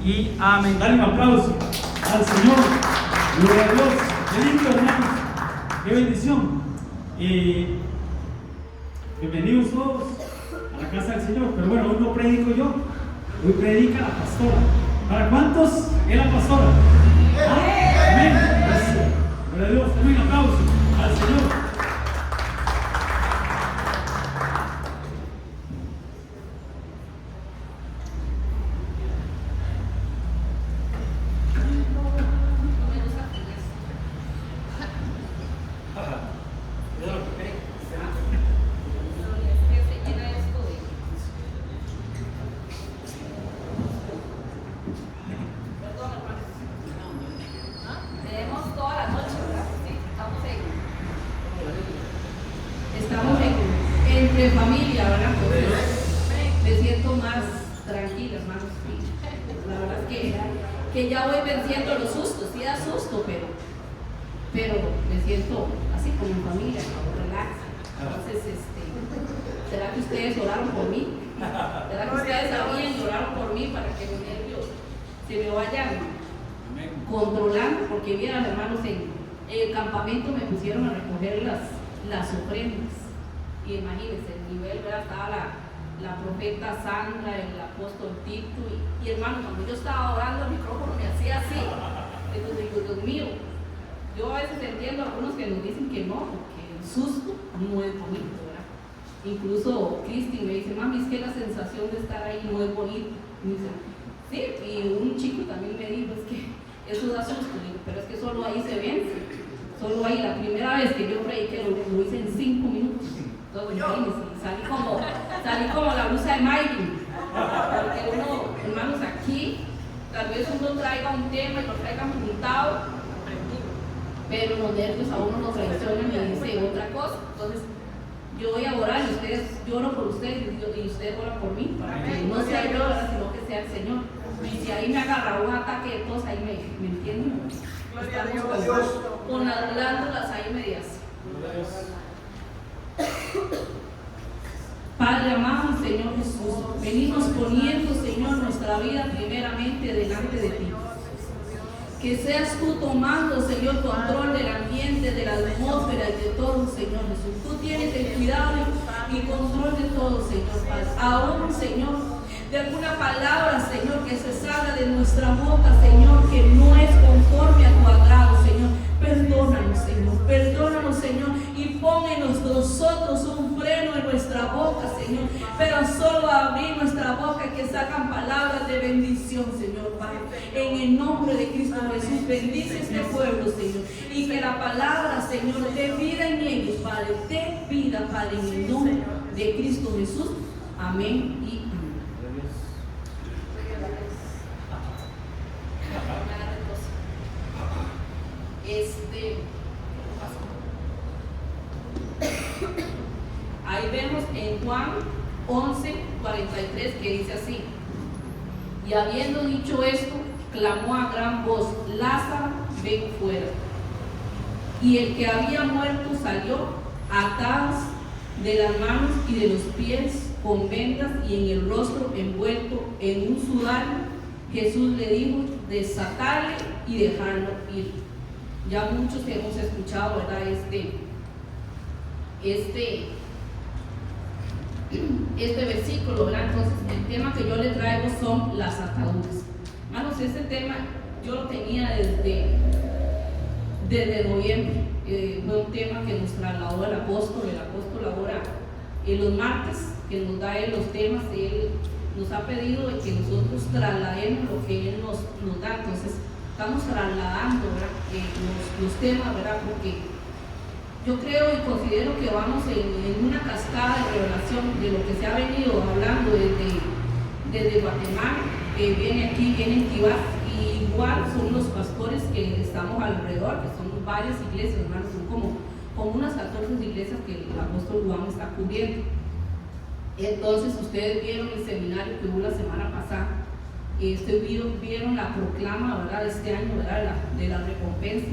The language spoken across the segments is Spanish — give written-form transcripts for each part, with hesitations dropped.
y amén. Dale un aplauso al Señor. Gloria a Dios. Qué lindo, hermanos. Qué bendición. Bienvenidos todos a la casa del Señor. Pero bueno, hoy no predico yo, hoy predica la pastora. ¿Para cuántos es la pastora? Amén. Gracias. Gloria a Dios. Un aplauso al Señor. Entre familia, ¿verdad? Me siento más tranquila, hermanos. La verdad es que ya voy venciendo los sustos, sí da susto, pero me siento así como en familia, como relax. Entonces, ¿será que ustedes oraron por mí? ¿Será que ustedes sabían y oraron por mí para que los nervios se me vayan controlando? Porque vieran, hermanos, en el campamento me pusieron a recoger las ofrendas. Y imagínense, el nivel, ¿verdad? Estaba la profeta Sandra, el apóstol Tito, y hermano, cuando yo estaba orando, el micrófono me hacía así. Entonces digo, Dios mío, yo a veces entiendo a algunos que nos dicen que no, porque el susto no es bonito, ¿verdad? Incluso Cristi me dice, mami, es que la sensación de estar ahí no es bonita. Y me dice, sí, y un chico también me dijo, es que eso da susto, digo, pero es que solo ahí se vence. Solo ahí, la primera vez que yo prediqué, lo hice en 5 minutos. Entonces, salí como la blusa de Miley, porque uno, hermanos, aquí tal vez uno traiga un tema y lo traiga montado, pero los nervios a uno nos traicionan y dice otra cosa. Entonces yo voy a orar y lloro por ustedes y ustedes oran por mí, para que no sea yo, sino que sea el Señor. Y si ahí me agarra un ataque de tos, ahí me entienden. Estamos con las glándulas ahí medias. Padre amado, Señor Jesús, venimos poniendo, Señor, nuestra vida primeramente delante de ti. Que seas tú tomando, Señor, control del ambiente, de la atmósfera y de todo, Señor Jesús. Tú tienes el cuidado y control de todo, Señor Padre. Aún, Señor, de alguna palabra, Señor, que se salga de nuestra boca, Señor, que no es conforme a tu agrado, Señor. Perdónanos, Señor, y pon en nosotros un freno en nuestra boca, Señor, pero solo abrir nuestra boca que sacan palabras de bendición, Señor Padre. En el nombre de Cristo Jesús, bendice este pueblo, Señor, y que la palabra, Señor, dé vida en ellos, Padre, dé vida, Padre, en el nombre de Cristo Jesús. Amén y amén. Ahí vemos en Juan 11:43 que dice así: y habiendo dicho esto, clamó a gran voz, Lázaro, ven fuera. Y el que había muerto salió, atados de las manos y de los pies con vendas y en el rostro envuelto en un sudario. Jesús le dijo, desatarle y dejarlo ir. Ya muchos que hemos escuchado, ¿verdad? Este versículo, ¿verdad? Entonces, el tema que yo le traigo son las ataduras. Hermanos, este tema yo lo tenía desde noviembre. Fue un tema que nos trasladó el apóstol ahora los martes, que nos da él los temas. Él nos ha pedido de que nosotros traslademos lo que él nos da. Entonces, estamos trasladando, ¿verdad? Los temas, ¿verdad? Porque yo creo y considero que vamos en una cascada de revelación de lo que se ha venido hablando desde Guatemala, que viene aquí, viene en Tibás, y igual son los pastores que estamos alrededor, que son varias iglesias, hermanos, son como unas 14 iglesias que el apóstol Juan está cubriendo. Entonces, ustedes vieron el seminario que hubo la semana pasada, vieron la proclama, ¿verdad?, de este año, ¿verdad?, de la recompensa,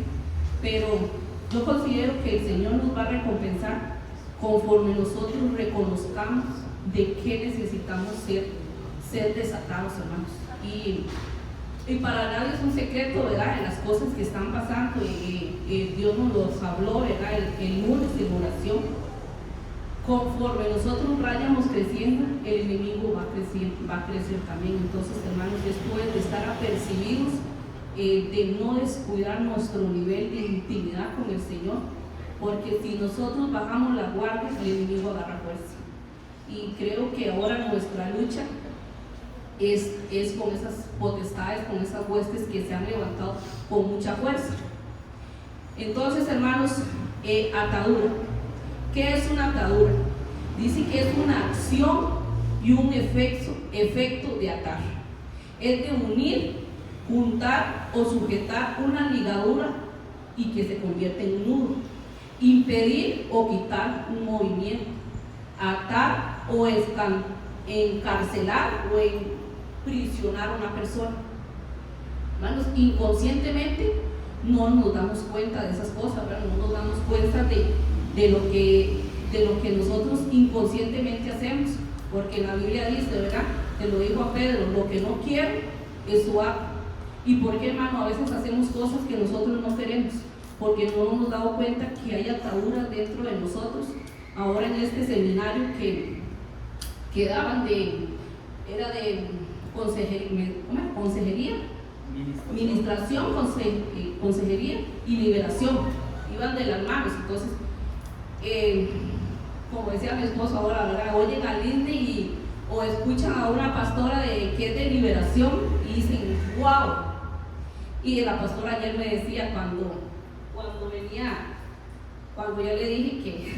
pero yo considero que el Señor nos va a recompensar conforme nosotros reconozcamos de qué necesitamos ser desatados, hermanos. Y Y para nadie es un secreto, ¿verdad?, en las cosas que están pasando. Dios nos los habló, ¿verdad?, el lunes en oración. Conforme nosotros vayamos creciendo, el enemigo va a crecer también. Entonces, hermanos, esto es de estar apercibidos, de no descuidar nuestro nivel de intimidad con el Señor, porque si nosotros bajamos la guardia, el enemigo agarra fuerza. Y creo que ahora nuestra lucha es con esas potestades, con esas huestes que se han levantado con mucha fuerza. Entonces, hermanos, atadura. ¿Qué es una atadura? Dice que es una acción y un efecto de atar. Es de unir, juntar o sujetar una ligadura y que se convierte en un nudo. Impedir o quitar un movimiento. Atar o encarcelar o prisionar a una persona. Hermanos, inconscientemente no nos damos cuenta de esas cosas, ¿verdad? No nos damos cuenta de lo que nosotros inconscientemente hacemos, porque la Biblia dice, ¿verdad?, te lo dijo a Pedro, lo que no quiere es su acto. ¿Y por qué, hermano? A veces hacemos cosas que nosotros no queremos, porque no nos hemos dado cuenta que hay ataduras dentro de nosotros. Ahora en este seminario que daban era de consejería, administración, consejería y liberación, iban de las manos. Entonces, como decía mi esposo ahora, ¿verdad?, oyen a Lindy o escuchan a una pastora que es de liberación y dicen, wow. Y la pastora ayer me decía cuando yo le dije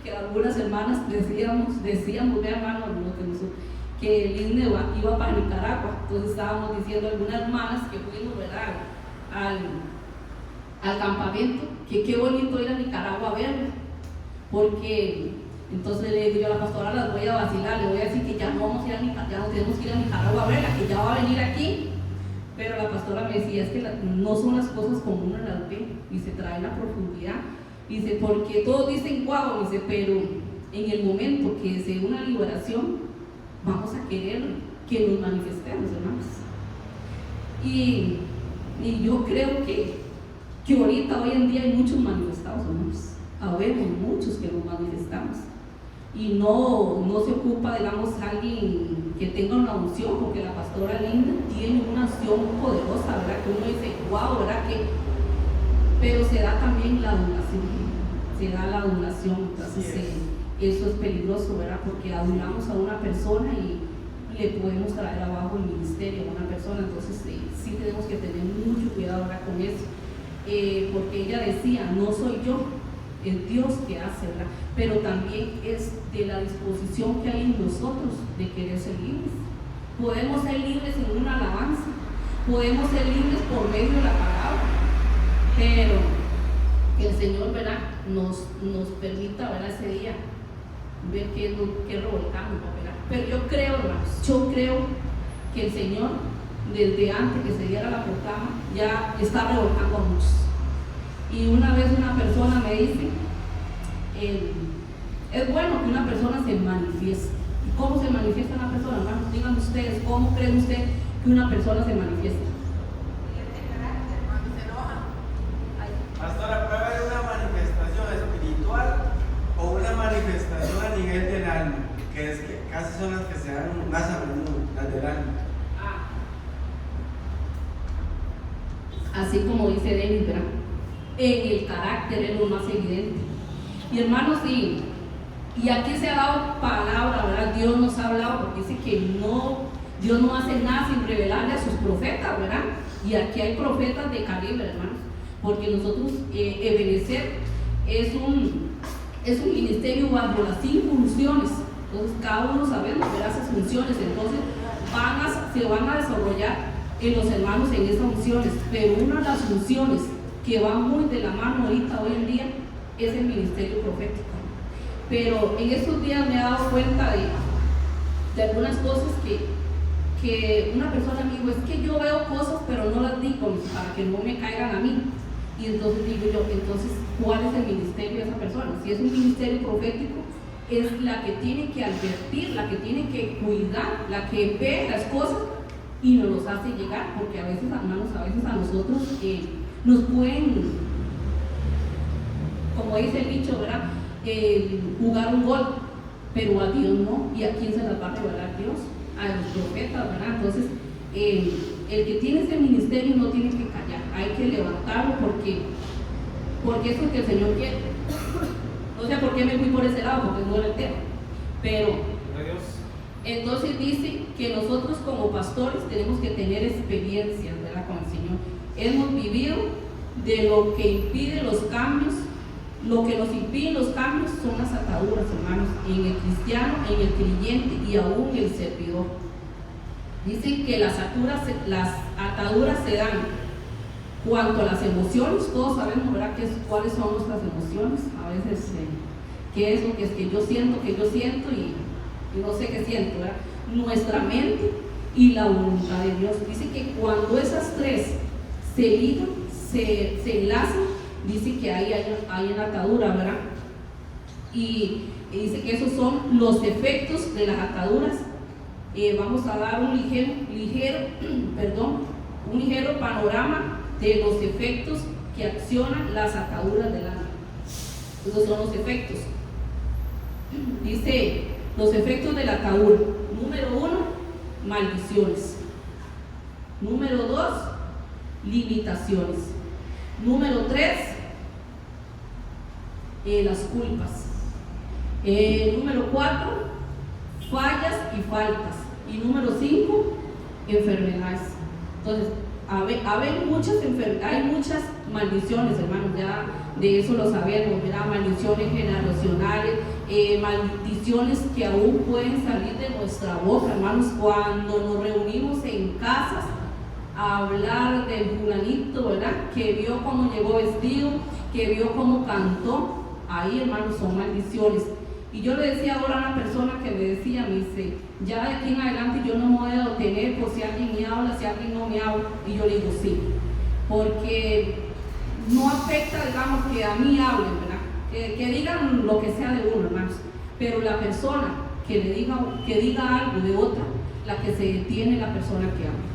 que algunas hermanas decíamos, vea, hermano, que Lindy iba para Nicaragua. Entonces estábamos diciendo a algunas hermanas que fuimos, ¿verdad?, al campamento, que qué bonito ir a Nicaragua a verla, porque entonces le digo a la pastora, las voy a vacilar, le voy a decir que ya no vamos a ir a Nicaragua, ya no tenemos que ir a Nicaragua a verla, que ya va a venir aquí. Pero la pastora me decía, es que no son las cosas como uno las ve, y se trae la profundidad. Dice, porque todos dicen guau, dice, pero en el momento que se dé una liberación, vamos a querer que nos manifestemos, hermanos. Y yo creo que ahorita, hoy en día, hay muchos manifestados, hermanos. Habemos muchos que nos manifestamos. Y no se ocupa, digamos, alguien que tenga una unción, porque la pastora Linda tiene una unción poderosa, ¿verdad? Que uno dice, wow, ¿verdad? Pero se da también la adulación. Se da la adulación. Entonces, eso es peligroso, ¿verdad? Porque adulamos a una persona y le podemos traer abajo el ministerio a una persona. Entonces, sí tenemos que tener mucho cuidado, ¿verdad?, con eso. Porque ella decía, no soy yo, es Dios que hace, ¿verdad? Pero también es de la disposición que hay en nosotros de querer ser libres. Podemos ser libres en una alabanza, podemos ser libres por medio de la palabra, pero que el Señor, ¿verdad?, nos permita, ¿verdad?, ese día ver qué revolcamos, ¿verdad? Pero yo creo, hermanos, que el Señor, desde antes que se diera la proclama, ya está revolcando a muchos. Y una vez una persona me dice, es bueno que una persona se manifieste. ¿Y cómo se manifiesta una persona, hermanos? Díganme ustedes, ¿cómo creen ustedes que una persona se manifiesta? Pastora, ¿puede haber una manifestación espiritual o una manifestación a nivel del alma? Que es que casi son las que se dan más a menudo, las del alma. Así como dice Denis, ¿verdad? En el carácter es lo más evidente. Y hermanos, y aquí se ha dado palabra, ¿verdad? Dios nos ha hablado, porque dice que Dios no hace nada sin revelarle a sus profetas, ¿verdad? Y aquí hay profetas de calibre, hermanos, porque nosotros, Ebenezer es un ministerio bajo las 5 funciones. Entonces cada uno sabemos, ¿verdad?, esas funciones. Entonces se van a desarrollar en los hermanos en esas funciones, pero una de las funciones que va muy de la mano ahorita, hoy en día, es el ministerio profético. Pero en estos días me he dado cuenta de algunas cosas que una persona me dijo, es que yo veo cosas pero no las digo para que no me caigan a mí. Y entonces digo yo, entonces, ¿cuál es el ministerio de esa persona? Si es un ministerio profético, es la que tiene que advertir, la que tiene que cuidar, la que ve las cosas y nos los hace llegar, porque a veces, hermanos, a veces a nosotros nos pueden, como dice el dicho, ¿verdad? Jugar un gol, pero a Dios no. ¿Y a quién se las va a revelar Dios? A los profetas, ¿verdad? Entonces, el que tiene ese ministerio no tiene que callar, hay que levantarlo porque eso es lo que el Señor quiere. No sé por qué me fui por ese lado, porque no era el tema, pero entonces dice que nosotros como pastores tenemos que tener experiencia, ¿verdad?, con el Señor. Hemos vivido de lo que impide los cambios. Lo que nos impide los cambios son las ataduras, hermanos, en el cristiano, en el creyente y aún en el servidor. Dicen que las ataduras se dan cuanto a las emociones. Todos sabemos, ¿verdad?, cuáles son nuestras emociones. A veces, qué es lo que es que yo siento y no sé qué siento, ¿verdad? Nuestra mente y la voluntad de Dios. Dice que cuando esas tres se ligan, se enlazan, dice que ahí hay una atadura, ¿verdad? Y dice que esos son los efectos de las ataduras. Vamos a dar un ligero panorama de los efectos que accionan las ataduras del alma. Esos son los efectos. Dice los efectos de la atadura. Número 1, maldiciones. Número 2, limitaciones. Número 3, las culpas. Número 4, fallas y faltas. Y número 5, enfermedades. Entonces, hay muchas maldiciones, hermanos, ya de eso lo sabemos, ¿verdad? Maldiciones generacionales, maldiciones que aún pueden salir de nuestra boca, hermanos, cuando nos reunimos en casas a hablar del fulanito, ¿verdad?, que vio cómo llegó vestido, que vio cómo cantó. Ahí, hermanos, son maldiciones. Y yo le decía ahora a una persona que me decía, me dice, ya de aquí en adelante yo no me voy a detener por si alguien me habla, si alguien no me habla. Y yo le digo sí, porque no afecta, digamos, que a mí hablen, ¿verdad? Que digan lo que sea de uno, hermanos, pero la persona que diga algo de otra, la que se detiene es la persona que habla.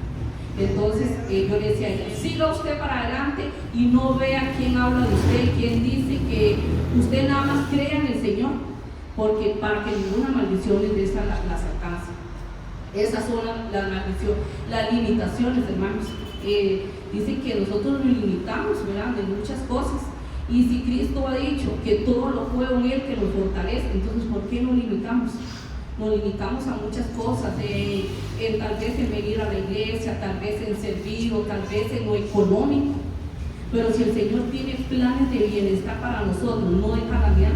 Entonces yo le decía, siga usted para adelante y no vea quién habla de usted, quién dice, que usted nada más crea en el Señor, porque para que ninguna maldición de esas las alcance. Esas son las maldiciones, las limitaciones, hermanos. Dicen que nosotros nos limitamos, ¿verdad?, de muchas cosas. Y si Cristo ha dicho que todo lo puede en Él que nos fortalece, entonces ¿por qué nos limitamos? Nos limitamos a muchas cosas, tal vez en venir a la iglesia, tal vez en servir, o tal vez en lo económico. Pero si el Señor tiene planes de bienestar para nosotros, no deja la vida.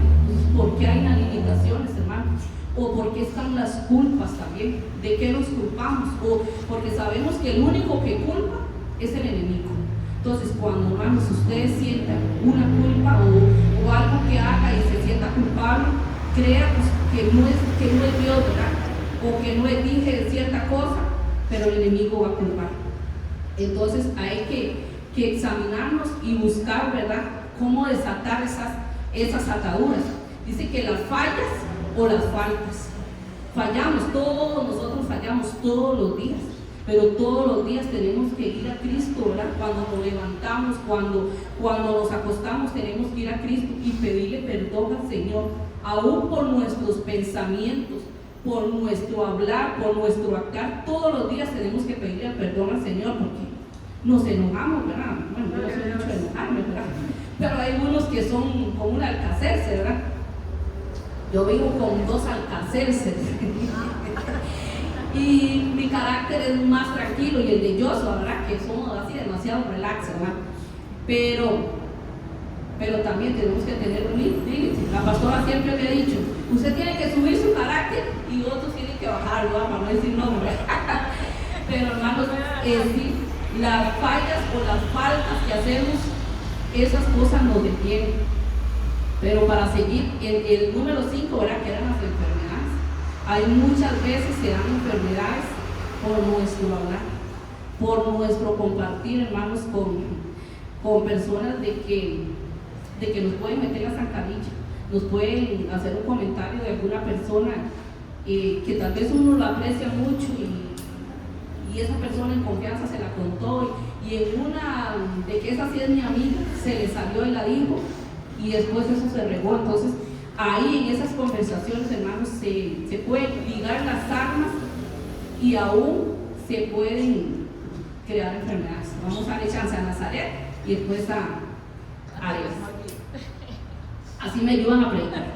¿Por qué hay las limitaciones, hermanos? O por qué están las culpas también. ¿De qué nos culpamos? O porque sabemos que el único que culpa es el enemigo. Entonces, cuando, hermanos, ustedes sientan una culpa o algo que haga y se sienta culpable, crea que no es Dios, ¿verdad? O que no le dije cierta cosa, pero el enemigo va a culpar. Entonces hay que examinarnos y buscar, ¿verdad?, cómo desatar esas ataduras. Dice que las fallas o las faltas. Fallamos, todos nosotros fallamos todos los días, pero todos los días tenemos que ir a Cristo, ¿verdad? Cuando nos levantamos, cuando nos acostamos, tenemos que ir a Cristo y pedirle perdón al Señor, aún por nuestros pensamientos, por nuestro hablar, por nuestro actuar. Todos los días tenemos que pedirle perdón al Señor, porque nos enojamos, ¿verdad? Bueno, yo no soy mucho de enojarme, ¿verdad? Pero hay unos que son como un alcacerse, ¿verdad? Yo vivo con 2 alcacerces y mi carácter es más tranquilo, y el de Joshua, ¿verdad?, que somos así demasiado relax, ¿verdad? Pero también tenemos que tener un límite. La pastora siempre me ha dicho, usted tiene que subir su carácter y otros tienen que bajarlo, para no decir nombre. Pero, hermanos, sí, las fallas o las faltas que hacemos, esas cosas nos detienen. Pero para seguir, el número 5, ¿verdad?, que eran las enfermedades. Hay muchas veces se dan enfermedades por nuestro hablar, por nuestro compartir, hermanos, con personas de que nos pueden meter la zancadilla, nos pueden hacer un comentario de alguna persona que tal vez uno lo aprecia mucho y esa persona en confianza se la contó y en una de que esa sí es mi amiga, se le salió y la dijo y después eso se regó. Entonces ahí en esas conversaciones, hermanos, se pueden ligar las armas y aún se pueden crear enfermedades. Vamos a darle chance a Nazaret y después a Ares. Así me ayudan a predicar.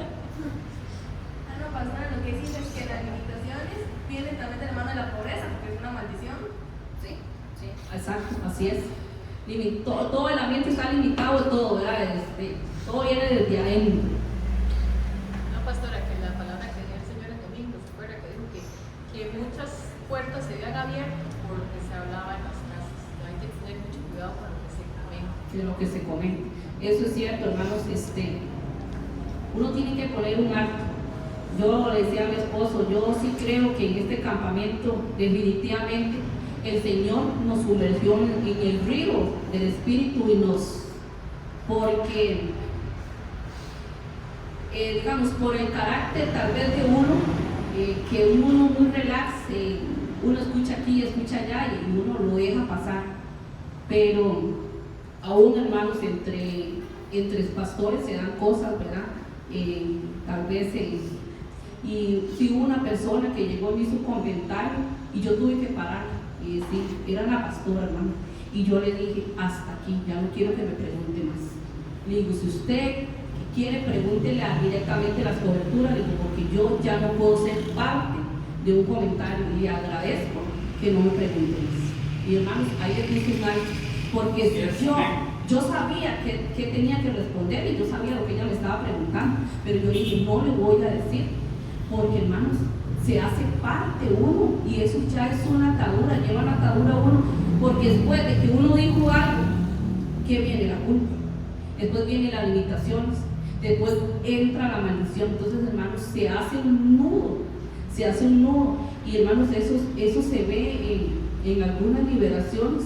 No, pastora, lo que dice es que las limitaciones vienen también de la mano de la pobreza, porque es una maldición. Sí, exacto, así es. Todo el ambiente está limitado de todo, ¿verdad? Todo viene desde adentro. No, pastora, que la palabra que dio el Señor el domingo, ¿se acuerda? Que dijo que muchas puertas se habían abierto por lo que se hablaba en las casas. Hay que tener mucho cuidado con lo que se comenta. De lo que se comenta. Eso es cierto, hermanos. Uno tiene que poner un alto. Yo le decía a mi esposo, yo sí creo que en este campamento definitivamente el Señor nos sumergió en el río del Espíritu y porque digamos, por el carácter tal vez de uno, que uno muy relax, uno escucha aquí y escucha allá y uno lo deja pasar, pero aún, hermanos, entre pastores se dan cosas, ¿verdad? Tal vez y si hubo una persona que llegó y me hizo un comentario y yo tuve que parar y decir, era la pastora, hermano, y yo le dije, hasta aquí, ya no quiero que me pregunte más. Le digo, si usted quiere, pregúntele directamente las coberturas, le digo, porque yo ya no puedo ser parte de un comentario y le agradezco que no me pregunte más. Y hermanos, ahí le puse un alto, porque si yo sabía que tenía que responder y yo sabía lo que ella me estaba preguntando, pero yo dije, no le voy a decir, porque hermanos, se hace parte uno y eso ya es una atadura, lleva la atadura uno, porque después de que uno dijo algo, ¿qué viene? La culpa, después vienen las limitaciones, después entra la maldición. Entonces, hermanos, se hace un nudo, y hermanos, eso se ve en algunas liberaciones,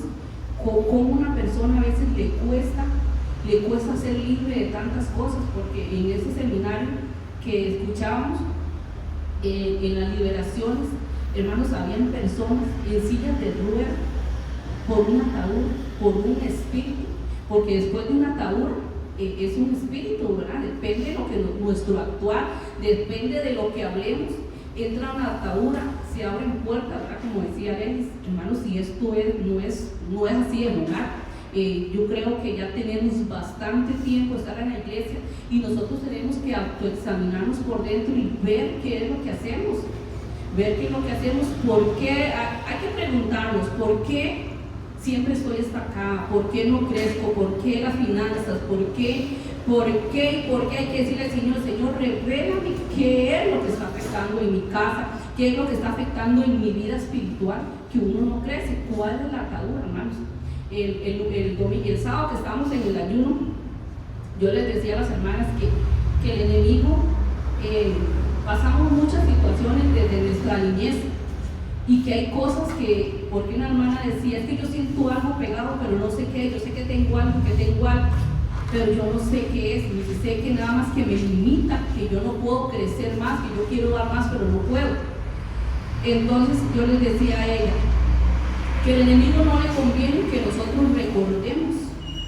como una persona a veces le cuesta ser libre de tantas cosas, porque en ese seminario que escuchábamos, en las liberaciones, hermanos, habían personas en sillas de ruedas por una atadura, por un espíritu, porque después de una atadura es un espíritu, ¿verdad? Depende de lo que nuestro actuar, depende de lo que hablemos, entra una atadura, se abren puertas, ¿verdad? Como decía Alex, hermanos, si esto no es así en lugar. Yo creo que ya tenemos bastante tiempo de estar en la iglesia y nosotros tenemos que autoexaminarnos por dentro y ver qué es lo que hacemos, por qué, hay que preguntarnos, ¿por qué siempre estoy estancada? ¿Por qué no crezco? ¿Por qué las finanzas? ¿Por qué hay que decirle al Señor, revélame qué es lo que está afectando en mi casa, qué es lo que está afectando en mi vida espiritual, que uno no crece? ¿Cuál es la atadura, hermanos? El sábado que estábamos en el ayuno, yo les decía a las hermanas que el enemigo, pasamos muchas situaciones desde nuestra niñez y que hay cosas porque una hermana decía, es que yo siento algo pegado, pero no sé qué, yo sé que tengo algo, pero yo no sé qué es, ni sé que nada más que me limita, que yo no puedo crecer más, que yo quiero dar más, pero no puedo. Entonces yo les decía a ella, que el enemigo no le conviene que nosotros recordemos,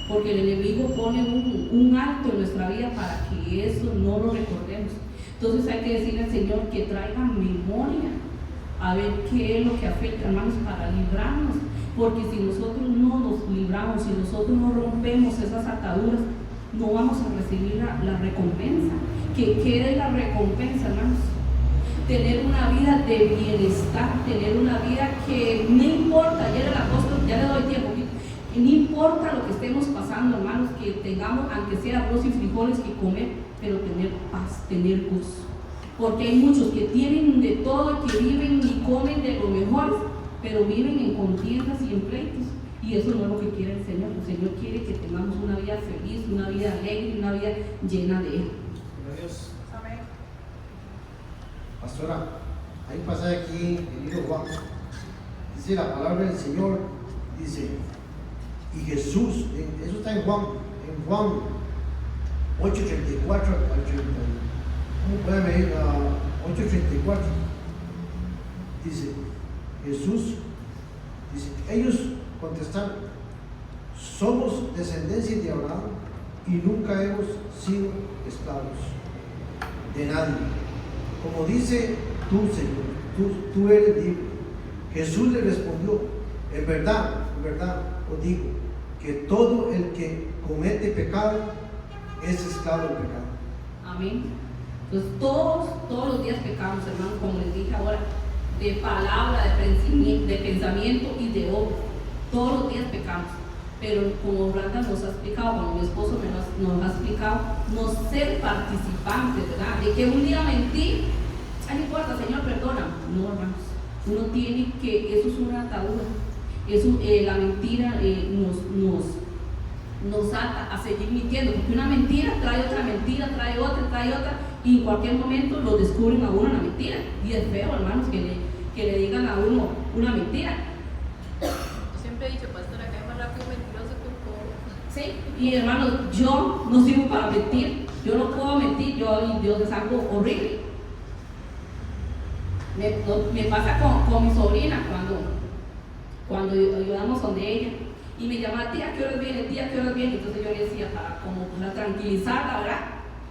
porque el enemigo pone un alto en nuestra vida para que eso no lo recordemos. Entonces hay que decirle al Señor que traiga memoria, a ver qué es lo que afecta, hermanos, para librarnos, porque si nosotros no nos libramos, si nosotros no rompemos esas ataduras, no vamos a recibir la recompensa. Que quede la recompensa, hermanos. Tener una vida de bienestar, tener una vida que no importa, ayer el apóstol, ya le doy tiempo, que no importa lo que estemos pasando, hermanos, que tengamos, aunque sea arroz y frijoles que comer, pero tener paz, tener gozo. Porque hay muchos que tienen de todo, que viven y comen de lo mejor, pero viven en contiendas y en pleitos. Y eso no es lo que quiere el Señor. El Señor quiere que tengamos una vida feliz, una vida alegre, una vida llena de Él. Dios. Amén. Pastora, hay un pasaje aquí en el libro de Juan, dice la palabra del Señor, dice, y Jesús, eso está en Juan 8:34 al 30, ¿cómo pueden ver? 8:34, dice, Jesús Dice, ellos contestaron, somos descendencia de Abraham y nunca hemos sido esclavos de nadie. Como dice tú, Señor, tú eres libre. Jesús le respondió, en verdad os digo, que todo el que comete pecado es esclavo del pecado. Amén. Entonces todos los días pecamos, hermanos, como les dije ahora, de palabra, de pensamiento y de obra. Todos los días pecamos. Pero como Brandon nos ha explicado, como mi esposo nos ha explicado, no ser participantes, ¿verdad? De que un día mentí, ay, no importa, Señor, perdona. No, hermanos, uno tiene que, eso es una atadura. Eso, la mentira nos ata a seguir mintiendo, porque una mentira trae otra mentira, trae otra, y en cualquier momento lo descubren a uno la mentira. Y es feo, hermanos, que le digan a uno una mentira. Yo siempre he dicho, pastora, que es más rápido un mentiroso que un cojo. Sí, y hermanos, yo no sirvo para mentir, yo no puedo mentir, Dios es algo horrible. Me pasa con mi sobrina cuando ayudamos donde ella, y me llamaba, tía, ¿qué horas viene? Tía, ¿qué horas viene? Entonces yo le decía, para tranquilizarla, ¿verdad?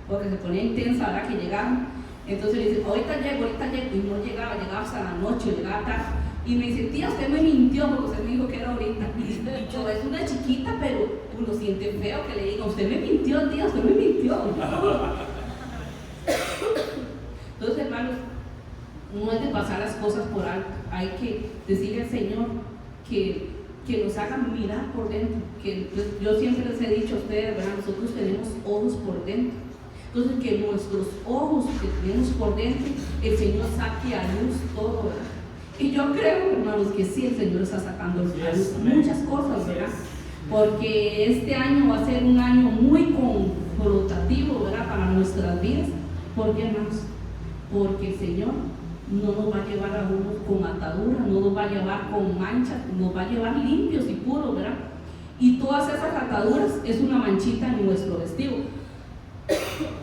Porque se ponía intensa, ¿verdad? Que llegaban. Entonces le dice, ahorita llego, y no llegaba hasta la noche, llegaba tarde. Y me dice, tía, usted me mintió porque usted me dijo que era ahorita. Y yo, es una chiquita, pero uno siente feo que le diga, usted me mintió, tía, usted me mintió. Entonces, hermanos, no es de pasar las cosas por alto. Hay que decirle al Señor que nos hagan mirar por dentro. Que yo siempre les he dicho a ustedes, ¿verdad? Nosotros tenemos ojos por dentro. Entonces, que nuestros ojos que tenemos por dentro, el Señor saque a luz todo, ¿verdad? Y yo creo, hermanos, que sí, el Señor está sacando a luz muchas cosas, ¿verdad? Porque este año va a ser un año muy confrontativo, ¿verdad? Para nuestras vidas. ¿Por qué, hermanos? Porque el Señor no nos va a llevar a uno con atadura, no nos va a llevar con manchas, nos va a llevar limpios y puros, ¿verdad? Y todas esas ataduras es una manchita en nuestro vestido.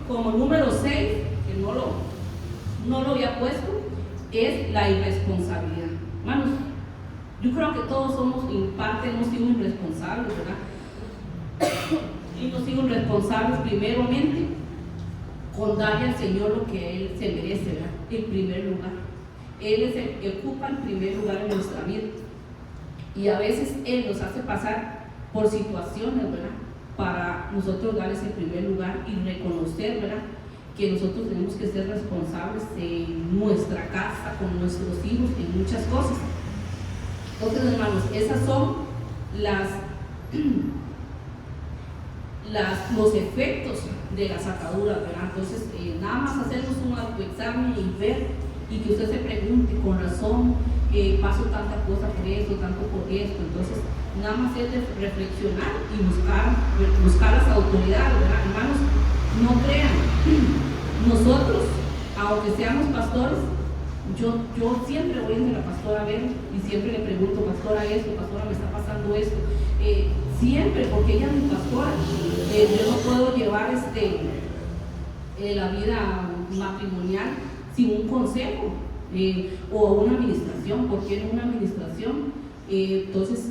Como número 6, que no lo había puesto, es la irresponsabilidad. Hermanos, yo creo que todos somos, en parte, hemos sido irresponsables, ¿verdad? Y hemos sido irresponsables primeramente con darle al Señor lo que Él se merece, ¿verdad? En primer lugar. Él ocupa el primer lugar en nuestra vida. Y a veces Él nos hace pasar por situaciones, ¿verdad? Para nosotros darles el primer lugar y reconocer, ¿verdad? Que nosotros tenemos que ser responsables en nuestra casa, con nuestros hijos, en muchas cosas. Entonces, hermanos, esas son los efectos de las ataduras, ¿verdad? Entonces, nada más hacernos un autoexamen y ver, y que usted se pregunte, con razón, paso tanta cosa por esto, tanto por esto. Entonces, nada más es de reflexionar y buscar las autoridades, ¿verdad? Hermanos, no crean, nosotros, aunque seamos pastores, yo siempre voy a la pastora a ver y siempre le pregunto, pastora, esto, pastora, me está pasando esto, siempre, porque ella es mi pastora. Yo no puedo llevar la vida matrimonial sin un consejo o una administración, porque en una administración, entonces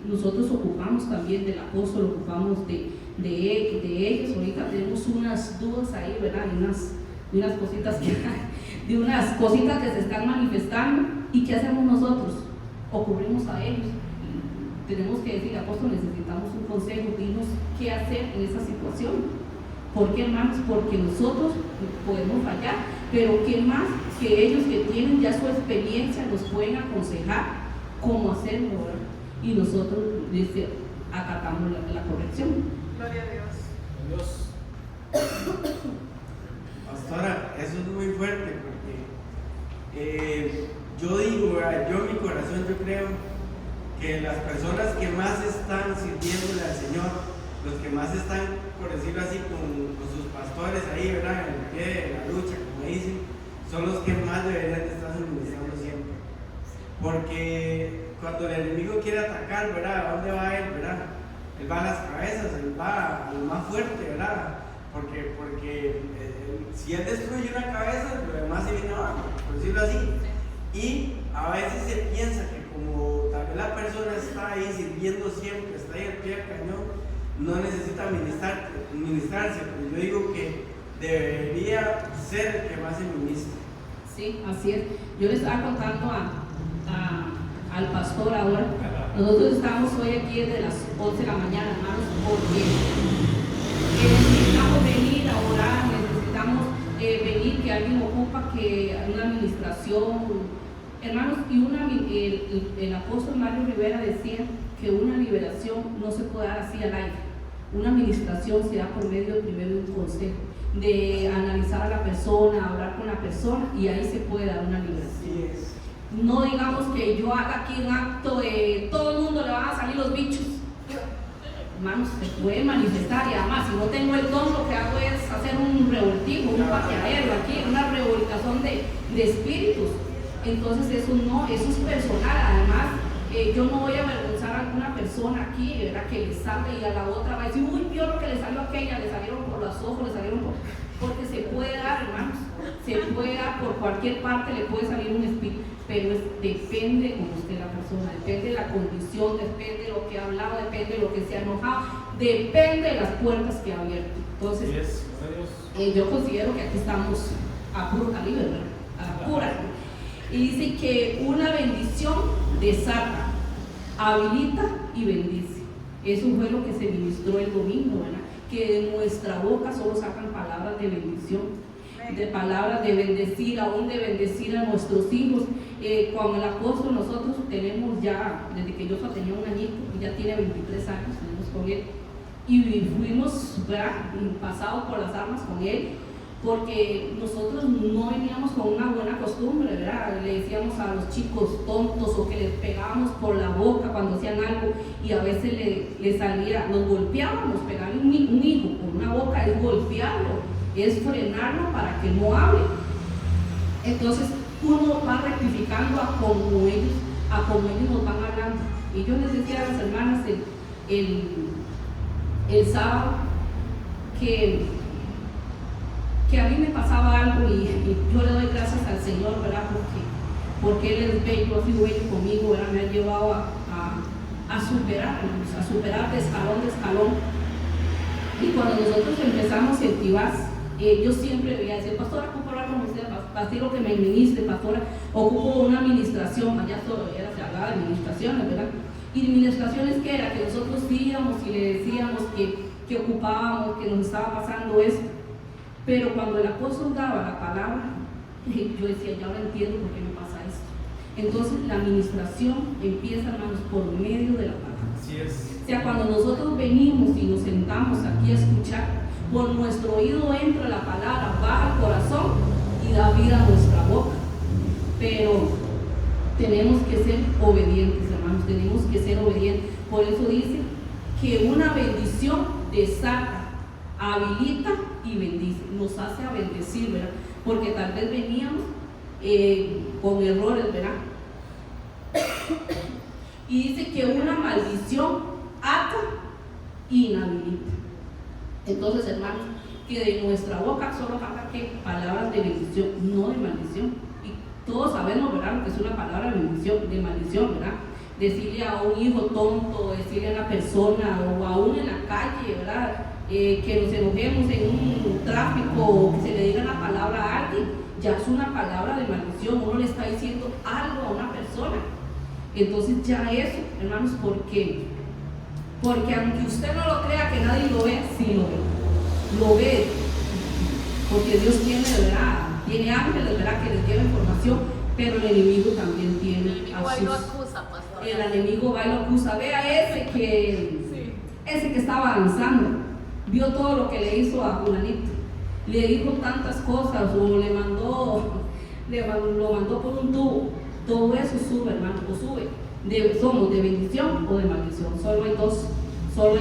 nosotros ocupamos también del apóstol, ocupamos de ellos. Ahorita tenemos unas dudas ahí, ¿verdad? Unas cositas que se están manifestando. ¿Y qué hacemos nosotros? Ocurrimos a ellos. Tenemos que decir, apóstol, necesitamos un consejo, dinos qué hacer en esa situación. ¿Por qué, hermanos? Porque nosotros podemos fallar, pero qué más que ellos que tienen ya su experiencia nos pueden aconsejar cómo hacerlo, ¿verdad? Y nosotros acatamos la corrección. Gloria a Dios. Pastora, eso es muy fuerte porque yo digo, yo en mi corazón yo creo que las personas que más están sirviéndole al Señor, los que más están, por decirlo así, con sus pastores ahí, ¿verdad? En el pie de la lucha, como dicen, son los que más deberían de estar suministrando siempre. Porque cuando el enemigo quiere atacar, ¿verdad? ¿A dónde va él, verdad? Él va a las cabezas, él va a lo más fuerte, ¿verdad? Porque si él destruye una cabeza, lo demás se viene abajo, por decirlo así. Y a veces se piensa que como tal vez la persona está ahí sirviendo siempre, está ahí al pie del cañón, no necesita ministrarse, pero yo digo que debería ser el que más se ministre. Sí, así es. Yo le estaba contando al pastor ahora. Nosotros estamos hoy aquí desde las 11 de la mañana, hermanos, porque necesitamos venir a orar, necesitamos venir, que alguien ocupa, que una administración, hermanos, y el apóstol Mario Rivera decía que una liberación no se puede dar así al aire. Una administración se da por medio primero de un consejo, de analizar a la persona, hablar con la persona, y ahí se puede dar una liberación. Así es. No digamos que yo haga aquí un acto de todo el mundo le van a salir los bichos. Hermanos, se puede manifestar, y además, si no tengo el don, lo que hago es hacer un revoltijo, un pateadero aquí, una revolcación de espíritus. Entonces, eso es personal. Además, yo no voy a avergonzar a alguna persona aquí, ¿verdad? Que le salga y a la otra va a decir, uy, vio lo que le salió a aquella, le salieron por los ojos, le salieron porque se puede dar, hermanos, se puede dar por cualquier parte, le puede salir un espíritu, pero depende como esté la persona, depende de la condición, depende de lo que ha hablado, depende de lo que se ha enojado, depende de las puertas que ha abierto. Entonces, yo considero que aquí estamos a puro calibre, ¿verdad? A pura. Y dice que una bendición desata, habilita y bendice. Eso fue lo que se ministró el domingo, ¿verdad? Que de nuestra boca solo sacan palabras de bendición, de palabras de bendecir, aún de bendecir a nuestros hijos. Con el apóstol nosotros tenemos ya, desde que yo tenía un añito, ya tiene 23 años, tenemos con él, y fuimos, ¿verdad?, pasados por las armas con él, porque nosotros no veníamos con una buena costumbre, ¿verdad? Le decíamos a los chicos tontos, o que les pegábamos por la boca cuando hacían algo, y a veces le salía, los golpeábamos. Pegarle un hijo por una boca es golpearlo, es frenarlo para que no hable. Entonces uno va rectificando a como ellos nos van hablando. Y yo les decía a las hermanas el sábado que a mí me pasaba algo, y yo le doy gracias al Señor, ¿verdad? Porque Él es bello, ha sido bello conmigo, ¿verdad? Me ha llevado a superar de escalón. Y cuando nosotros empezamos en Tibás, yo siempre le iba a decir, pastora, ocupo hablar con usted, pastor, que me ministre, pastora, ocupo una administración. Allá se hablaba de administraciones, ¿verdad? Y administraciones que era que nosotros íbamos y le decíamos que ocupábamos, que nos estaba pasando esto. Pero cuando el apóstol daba la palabra, yo decía, ya ahora entiendo por qué me pasa esto. Entonces la administración empieza, hermanos, por medio de la palabra. Así es. O sea, cuando nosotros venimos y nos sentamos aquí a escuchar, por nuestro oído entra la palabra, baja al corazón y da vida a nuestra boca. Pero tenemos que ser obedientes, hermanos, tenemos que ser obedientes. Por eso dice que una bendición desata, habilita y bendice, nos hace a bendecir, ¿verdad? Porque tal vez veníamos con errores, ¿verdad? Y dice que una maldición ata y inhabilita. Entonces, hermanos, que de nuestra boca solo salga que palabras de bendición, no de maldición. Y todos sabemos, ¿verdad?, lo que es una palabra de maldición, ¿verdad? Decirle a un hijo tonto, decirle a una persona, o aún en la calle, ¿verdad?, que nos enojemos en un tráfico, o que se le diga la palabra a alguien, ya es una palabra de maldición. Uno le está diciendo algo a una persona. Entonces ya eso, hermanos, porque aunque usted no lo crea, que nadie lo ve, sí lo ve, porque Dios tiene, ¿verdad?, tiene ángeles, ¿verdad?, que les lleva información, pero el enemigo también tiene. El enemigo ahí lo acusa, pastor. El enemigo va y lo acusa. Vea ese que estaba avanzando, vio todo lo que le hizo a Juanito, le dijo tantas cosas, o lo mandó por un tubo. Todo eso sube, hermano, o sube. Somos de bendición o de maldición. Solo hay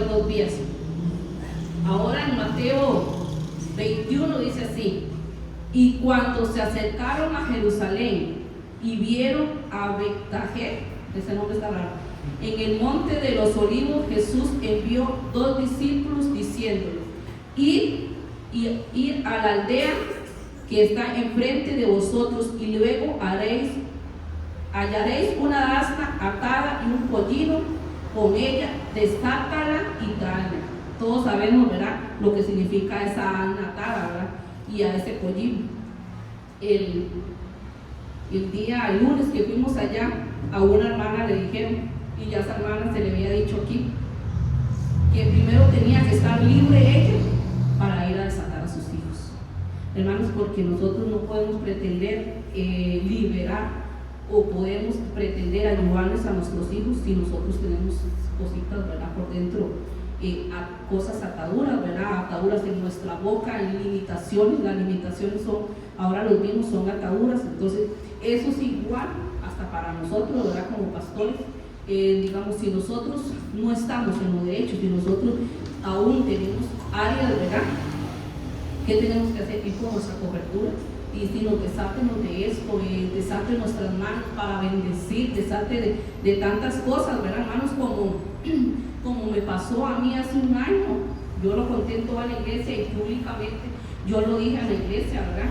dos vías. Ahora en Mateo 21 dice así: y cuando se acercaron a Jerusalén y vieron a Betfagé, ese nombre está raro, en el monte de los olivos, Jesús envió 2 discípulos diciéndoles: ir a la aldea que está enfrente de vosotros, y luego haréis hallaréis una asna atada y un pollino con ella, desátala y tráela. Todos sabemos, ¿verdad?, lo que significa esa asna atada, ¿verdad?, y a ese pollino. El lunes que fuimos allá, a una hermana le dijeron, y ya a esa hermana se le había dicho aquí, que primero tenía que estar libre ella para ir a desatar a sus hijos. Hermanos, porque nosotros no podemos pretender liberar o podemos pretender ayudarles a nuestros hijos si nosotros tenemos cositas, ¿verdad?, por dentro, cosas ataduras, ¿verdad?, ataduras en nuestra boca, en limitaciones. Las limitaciones son, ahora los mismos son ataduras. Entonces eso es igual hasta para nosotros, ¿verdad?, como pastores. Digamos, si nosotros no estamos en los derechos, si nosotros aún tenemos áreas, ¿verdad?, ¿qué tenemos que hacer? Ir con nuestra cobertura y si nos desátenos de esto, desate nuestras manos para bendecir, desate de tantas cosas, ¿verdad, hermanos? Como me pasó a mí hace un año. Yo lo conté en toda la iglesia y públicamente yo lo dije a la iglesia, ¿verdad?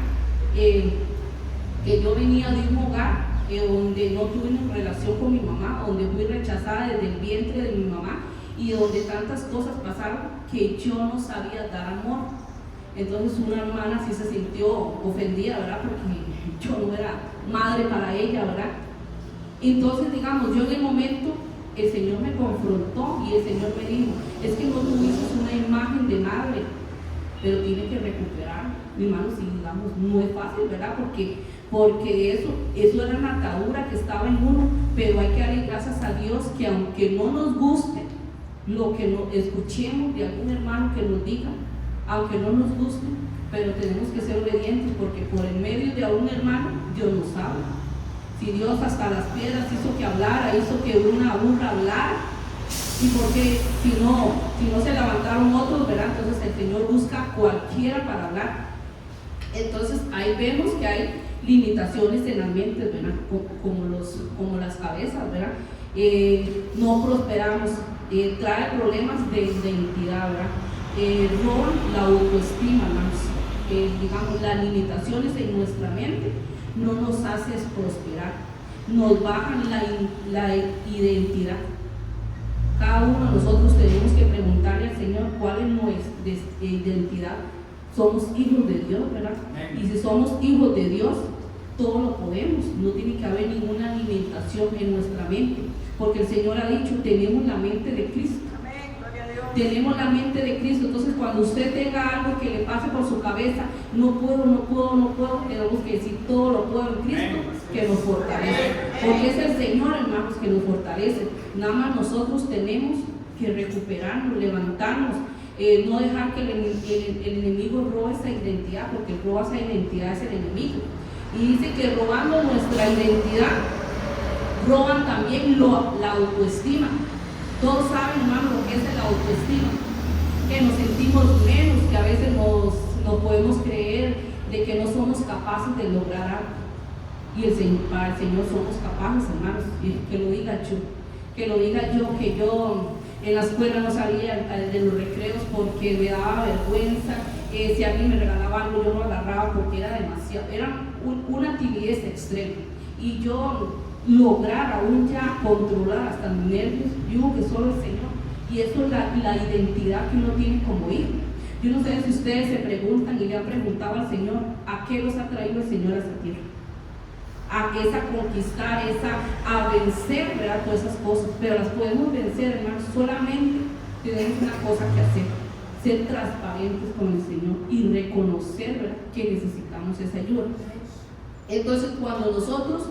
Que yo venía de un hogar donde no tuve una relación con mi mamá, donde fui rechazada desde el vientre de mi mamá y donde tantas cosas pasaron que yo no sabía dar amor. Entonces una hermana sí se sintió ofendida, ¿verdad?, porque yo no era madre para ella, ¿verdad? Entonces, digamos, yo en el momento el Señor me confrontó y el Señor me dijo, es que no tuviste una imagen de madre, pero tiene que recuperar. Mi hermano, sí, digamos, no es fácil, ¿verdad?, porque eso era una atadura que estaba en uno, pero hay que darle gracias a Dios que aunque no nos guste lo que escuchemos de algún hermano que nos diga, aunque no nos guste, pero tenemos que ser obedientes, porque por el medio de un hermano Dios nos habla. Si Dios hasta las piedras hizo que hablara, hizo que una burra hablara, y porque si no se levantaron otros, ¿verdad?, entonces el Señor busca cualquiera para hablar. Entonces ahí vemos que hay limitaciones en las mentes, ¿verdad?, como las cabezas, ¿verdad? No prosperamos, trae problemas de identidad, ¿verdad? Roban la autoestima, hermanos. Digamos, las limitaciones en nuestra mente no nos hacen prosperar, nos bajan la identidad. Cada uno de nosotros tenemos que preguntarle al Señor cuál es nuestra identidad. Somos hijos de Dios, ¿verdad? Y si somos hijos de Dios, todo lo podemos. No tiene que haber ninguna limitación en nuestra mente, porque el Señor ha dicho, tenemos la mente de Cristo. Tenemos la mente de Cristo. Entonces cuando usted tenga algo que le pase por su cabeza, no puedo, tenemos que decir, todo lo puedo en Cristo que nos fortalece, porque es el Señor, hermanos, que nos fortalece. Nada más nosotros tenemos que recuperarnos, levantarnos, no dejar que el enemigo robe esa identidad, porque el roba esa identidad es el enemigo. Y dice que robando nuestra identidad, roban también la autoestima. Todos saben, hermano, lo que es la autoestima, que nos sentimos menos, que a veces no podemos creer de que no somos capaces de lograr algo. Y para el Señor somos capaces, hermanos, y que lo diga yo, que yo en la escuela no salía de los recreos porque me daba vergüenza, si alguien me regalaba algo yo lo agarraba porque era demasiado, era una timidez extrema. Y yo lograr aún ya controlar hasta mis nervios, digo que solo el Señor, y eso es la identidad que uno tiene como hijo. Yo no sé si ustedes se preguntan y le han preguntado al Señor, ¿a qué los ha traído el Señor a esta tierra? A conquistar, a vencer, ¿verdad?, todas esas cosas, pero las podemos vencer, hermanos, solamente tenemos una cosa que hacer, ser transparentes con el Señor y reconocer, ¿verdad?, que necesitamos esa ayuda. Entonces cuando nosotros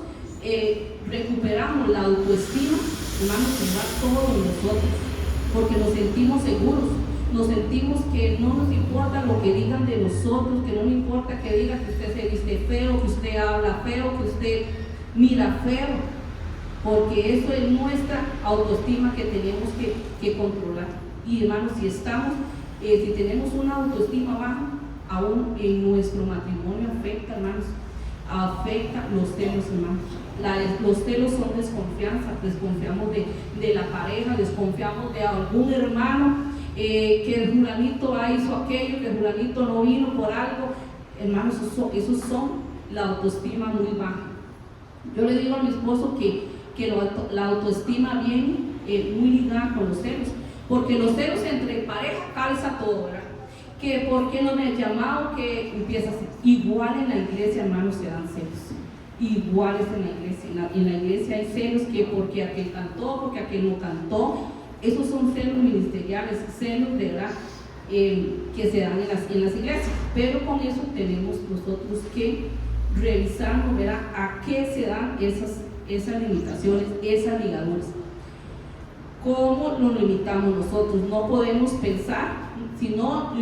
recuperamos la autoestima, hermanos, se va todo en nosotros, porque nos sentimos seguros, nos sentimos que no nos importa lo que digan de nosotros, que no nos importa que digan que usted se viste feo, que usted habla feo, que usted mira feo, porque eso es nuestra autoestima que tenemos que controlar. Y hermanos, si tenemos una autoestima baja, aún en nuestro matrimonio afecta, hermanos, afecta los celos, hermanos. Los celos son desconfianza, desconfiamos de la pareja, desconfiamos de algún hermano, que el fulanito hizo aquello, que el fulanito no vino por algo. Hermanos, esos son la autoestima muy baja. Yo le digo a mi esposo que la autoestima viene muy ligada con los celos, porque los celos entre pareja calza todo, ¿verdad? Que por qué no me has llamado, que empieza así. Igual en la iglesia, hermanos, se dan celos. Iguales en la iglesia. En la iglesia hay celos, que porque aquel cantó, porque aquel no cantó. Esos son celos ministeriales, celos de verdad que se dan en las iglesias. Pero con eso tenemos nosotros que revisarnos, ¿verdad? A qué se dan esas limitaciones, esas ligaduras. ¿Cómo lo limitamos nosotros? No podemos pensar, si no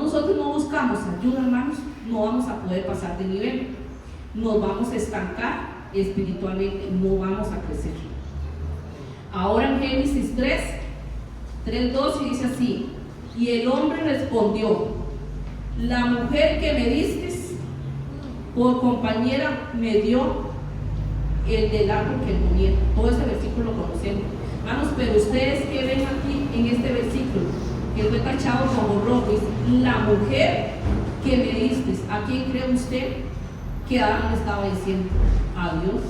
nosotros no buscamos ayuda, hermanos, no vamos a poder pasar de nivel. Nos vamos a estancar espiritualmente, no vamos a crecer. Ahora en Génesis 3:12 dice así: y el hombre respondió: la mujer que me diste por compañera me dio el del árbol que comía. Todo ese versículo lo conocemos, hermanos, pero ustedes que ven aquí en este versículo, que fue tachado como rojo, dice: la mujer que me diste. ¿A quién cree usted que Adán le estaba diciendo? A Dios.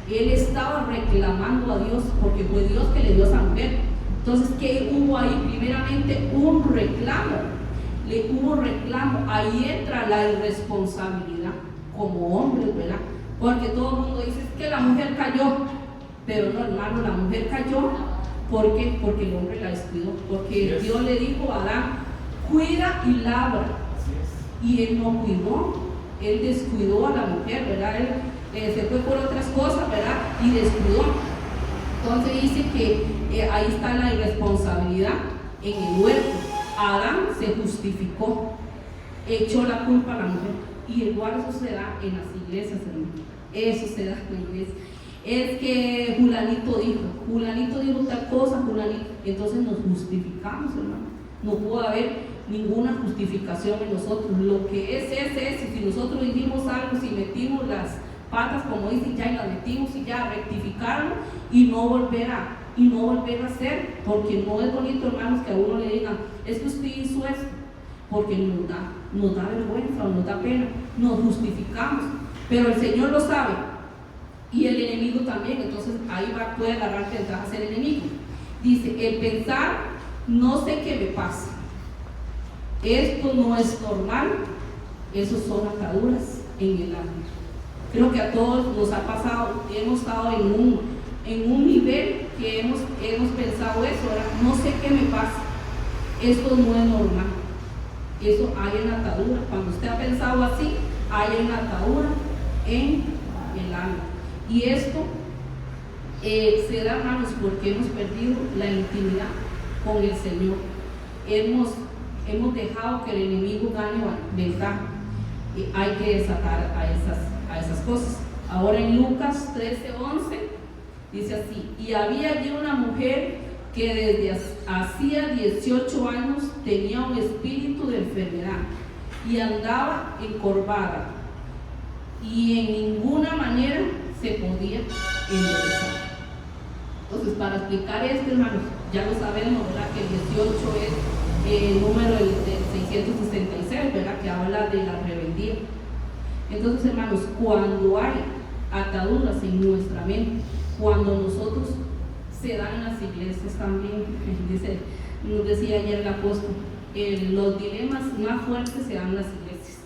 Él estaba reclamando a Dios, porque fue Dios que le dio a esa mujer. Entonces, ¿qué hubo ahí? Primeramente, un reclamo. Hubo reclamo. Ahí entra la irresponsabilidad como hombres, ¿verdad? Porque todo el mundo dice que la mujer cayó, pero no, hermano, la mujer cayó. ¿Por qué? Porque el hombre la descuidó. Porque Dios le dijo a Adán: cuida y labra. Y él no cuidó, él descuidó a la mujer, ¿verdad? Él se fue por otras cosas, ¿verdad? Y descuidó. Entonces dice que ahí está la irresponsabilidad en el huerto. Adán se justificó, echó la culpa a la mujer. Y igual eso se da en las iglesias, hermano. Eso se da en la iglesia. Es que fulanito dijo tal cosa, fulanito. Entonces nos justificamos, hermano. No puede haber ninguna justificación en nosotros. Lo que es. Y si nosotros dijimos algo, si metimos las patas, como dicen, ya y las metimos y ya, rectificarlo y no volver a hacer, porque no es bonito, hermanos, que a uno le digan: es que usted hizo esto, porque nos da vergüenza o nos da pena, nos justificamos, pero el Señor lo sabe y el enemigo también. Entonces ahí puede agarrar ventajas el enemigo. Dice: el pensar, no sé qué me pasa, esto no es normal, esos son ataduras en el alma. Creo que a todos nos ha pasado, hemos estado en un nivel que hemos pensado eso, ¿verdad? No sé qué me pasa, esto no es normal. Eso hay una atadura. Cuando usted ha pensado así, hay una atadura en el alma. Y esto se da, hermanos, porque hemos perdido la intimidad con el Señor. Hemos dejado que el enemigo gane ventaja. Hay que desatar a esas cosas. Ahora en Lucas 13:11 dice así: y había allí una mujer que desde hacía 18 años tenía un espíritu de enfermedad y andaba encorvada y en ninguna manera se podía enderezar. Entonces, para explicar esto, hermanos, ya lo sabemos, ¿verdad? Que el 18 es el número del 666, ¿verdad? Que habla de la rebeldía. Entonces, hermanos, cuando hay ataduras en nuestra mente, cuando nosotros se dan en las iglesias también, nos decía ayer el apóstol, los dilemas más fuertes se dan en las iglesias.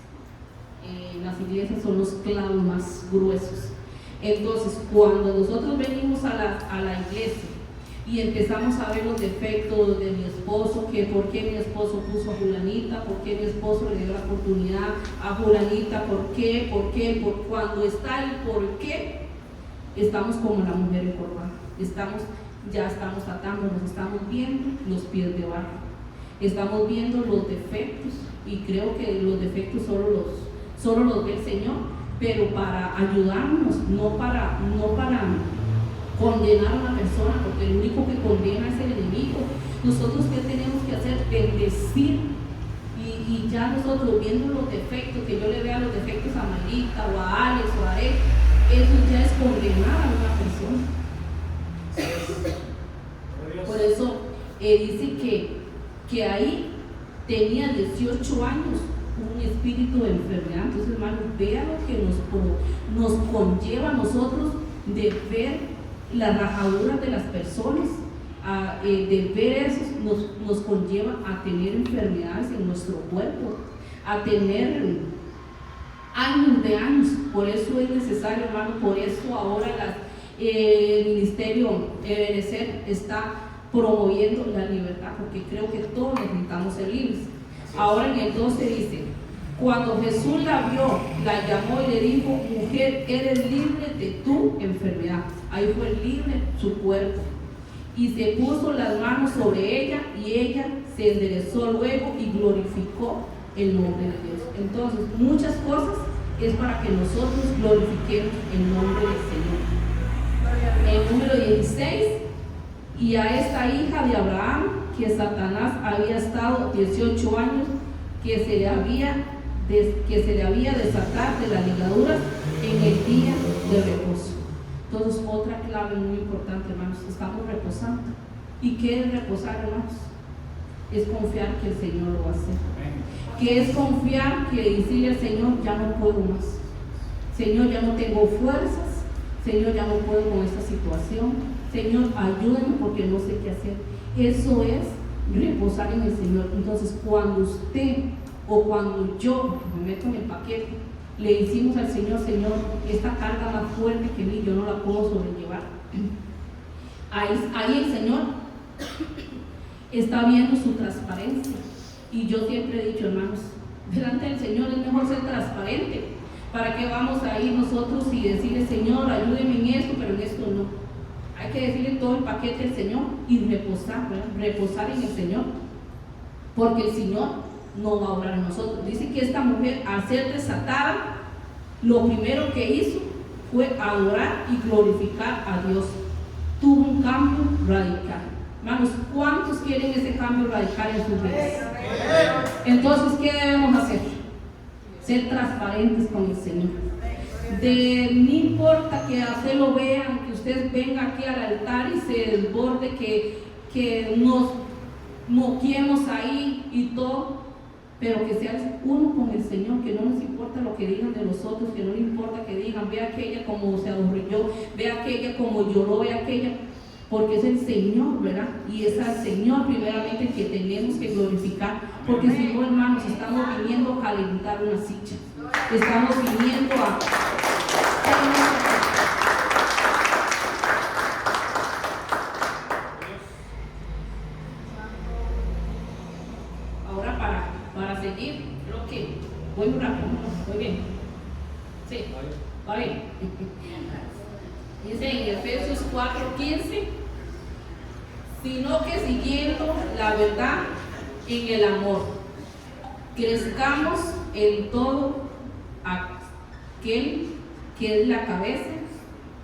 Las iglesias son los clavos más gruesos. Entonces, cuando nosotros venimos a la iglesia y empezamos a ver los defectos de mi esposo, que por qué mi esposo puso a fulanita, por qué mi esposo le dio la oportunidad a fulanita, cuando está el por qué, estamos como la mujer encorvada. Ya estamos atándonos, estamos viendo los pies de barro, estamos viendo los defectos, y creo que los defectos solo los ve el Señor, pero para ayudarnos, no para condenar a una persona, porque el único que condena es el enemigo. Nosotros, ¿qué tenemos que hacer? Bendecir. Y ya nosotros viendo los defectos, que yo le vea los defectos a Marita o a Alex o a él, eso ya es condenar a una persona. Por eso dice que ahí tenía 18 años un espíritu de enfermedad. Entonces, hermanos, vean lo que nos conlleva a nosotros de ver las rajaduras de las personas, de ver eso, nos conlleva a tener enfermedades en nuestro cuerpo, a tener años de años. Por eso es necesario, hermano, por eso ahora el ministerio Ebenecer está promoviendo la libertad, porque creo que todos necesitamos ser libres. Ahora en el 12 dice: cuando Jesús la vio, la llamó y le dijo: mujer, eres libre de tu enfermedad. Ahí fue libre su cuerpo. Y se puso las manos sobre ella, y ella se enderezó luego y glorificó el nombre de Dios. Entonces, muchas cosas es para que nosotros glorifiquemos el nombre del Señor. El número 16: y a esta hija de Abraham, que Satanás había estado 18 años, que se le había de sacar de las ligaduras en el día de reposo. Entonces, otra clave muy importante, hermanos: estamos reposando. ¿Y qué es reposar, hermanos? Es confiar que el Señor lo va a hacer. Que es confiar, que decirle al Señor: ya no puedo más. Señor, ya no tengo fuerzas. Señor, ya no puedo con esta situación. Señor, ayúdame porque no sé qué hacer. Eso es reposar en el Señor. Entonces, cuando usted o cuando yo me meto en el paquete, le decimos al Señor: Señor, esta carga más fuerte que mí, yo no la puedo sobrellevar. Ahí el Señor está viendo su transparencia. Y yo siempre he dicho, hermanos, delante del Señor es mejor ser transparente. ¿Para qué vamos a ir nosotros y decirle: Señor, ayúdeme en esto, pero en esto no? Hay que decirle todo el paquete al Señor y reposar, ¿verdad? Reposar en el Señor, porque el Señor no va a obrar en nosotros. Dice que esta mujer, al ser desatada, lo primero que hizo fue adorar y glorificar a Dios. Tuvo un cambio radical. Hermanos, ¿cuántos quieren ese cambio radical en sus vidas? Entonces, ¿qué debemos hacer? Ser transparentes con el Señor. No importa que a usted lo vean, que usted venga aquí al altar y se desborde, que nos moquemos ahí y todo, pero que seas uno con el Señor, que no nos importa lo que digan de los otros, que no le importa que digan: ve aquella como se aburrió, ve aquella como lloró, ve aquella, porque es el Señor, ¿verdad? Y es al Señor primeramente que tenemos que glorificar, porque si no, hermanos, estamos viniendo a calentar una silla, estamos viniendo a... Ahora para seguir, creo que voy muy rápido, ¿no? Muy bien. Sí, va bien. Dice en Efesios 4:15: sino que siguiendo la verdad en el amor, crezcamos en todo aquel que es la cabeza,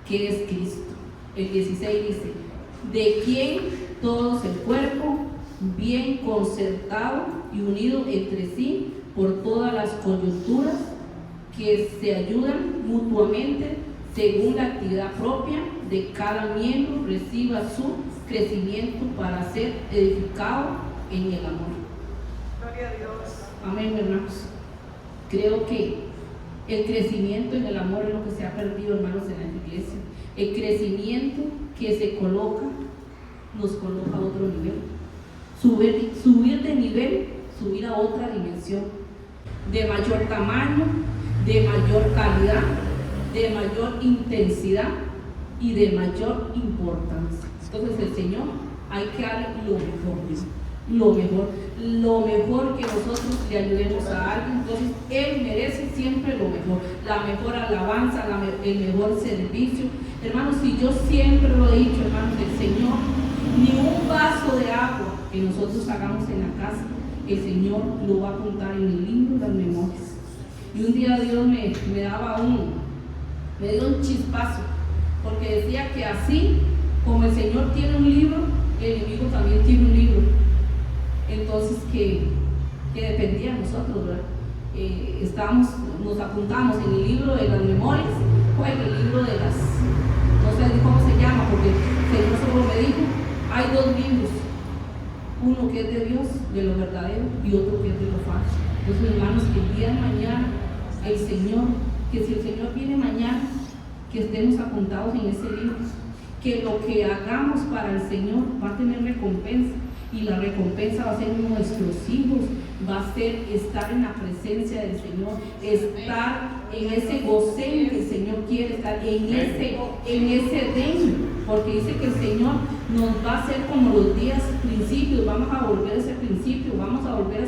que es Cristo. El 16 dice: de quien todos el cuerpo, bien concertado y unido entre sí por todas las coyunturas, que se ayudan mutuamente según la actividad propia de cada miembro, reciba su crecimiento para ser edificado en el amor. Gloria a Dios. Amén, hermanos. Creo que el crecimiento en el amor es lo que se ha perdido, hermanos, en la iglesia. El crecimiento que se coloca, nos coloca a otro nivel. Subir de nivel, subir a otra dimensión, de mayor tamaño, de mayor calidad, de mayor intensidad y de mayor importancia. Entonces, el Señor, hay que darle lo mejor que nosotros le ayudemos a alguien. Entonces, Él merece siempre lo mejor, la mejor alabanza, el mejor servicio. Hermanos, y yo siempre lo he dicho, hermanos, el Señor, ni un vaso de agua que nosotros hagamos en la casa, el Señor lo va a apuntar en el libro de las memorias. Y un día Dios me dio un chispazo, porque decía que así como el Señor tiene un libro, el enemigo también tiene un libro. Entonces, que dependía de nosotros, ¿verdad? Nos apuntamos en el libro de las memorias o en el libro de las, no sé cómo se llama, porque el Señor solo me dijo: hay dos libros, uno que es de Dios, de lo verdadero, y otro que es de lo falso. Entonces, hermanos, que el día de mañana, el Señor, que si el Señor viene mañana, que estemos apuntados en ese libro, que lo que hagamos para el Señor va a tener recompensa, y la recompensa va a ser nuestros hijos, va a ser estar en la presencia del Señor, estar en ese gocén que el Señor quiere, estar en ese Edén, porque dice que el Señor nos va a hacer como los días principios, vamos a volver a ese principio, vamos a volver a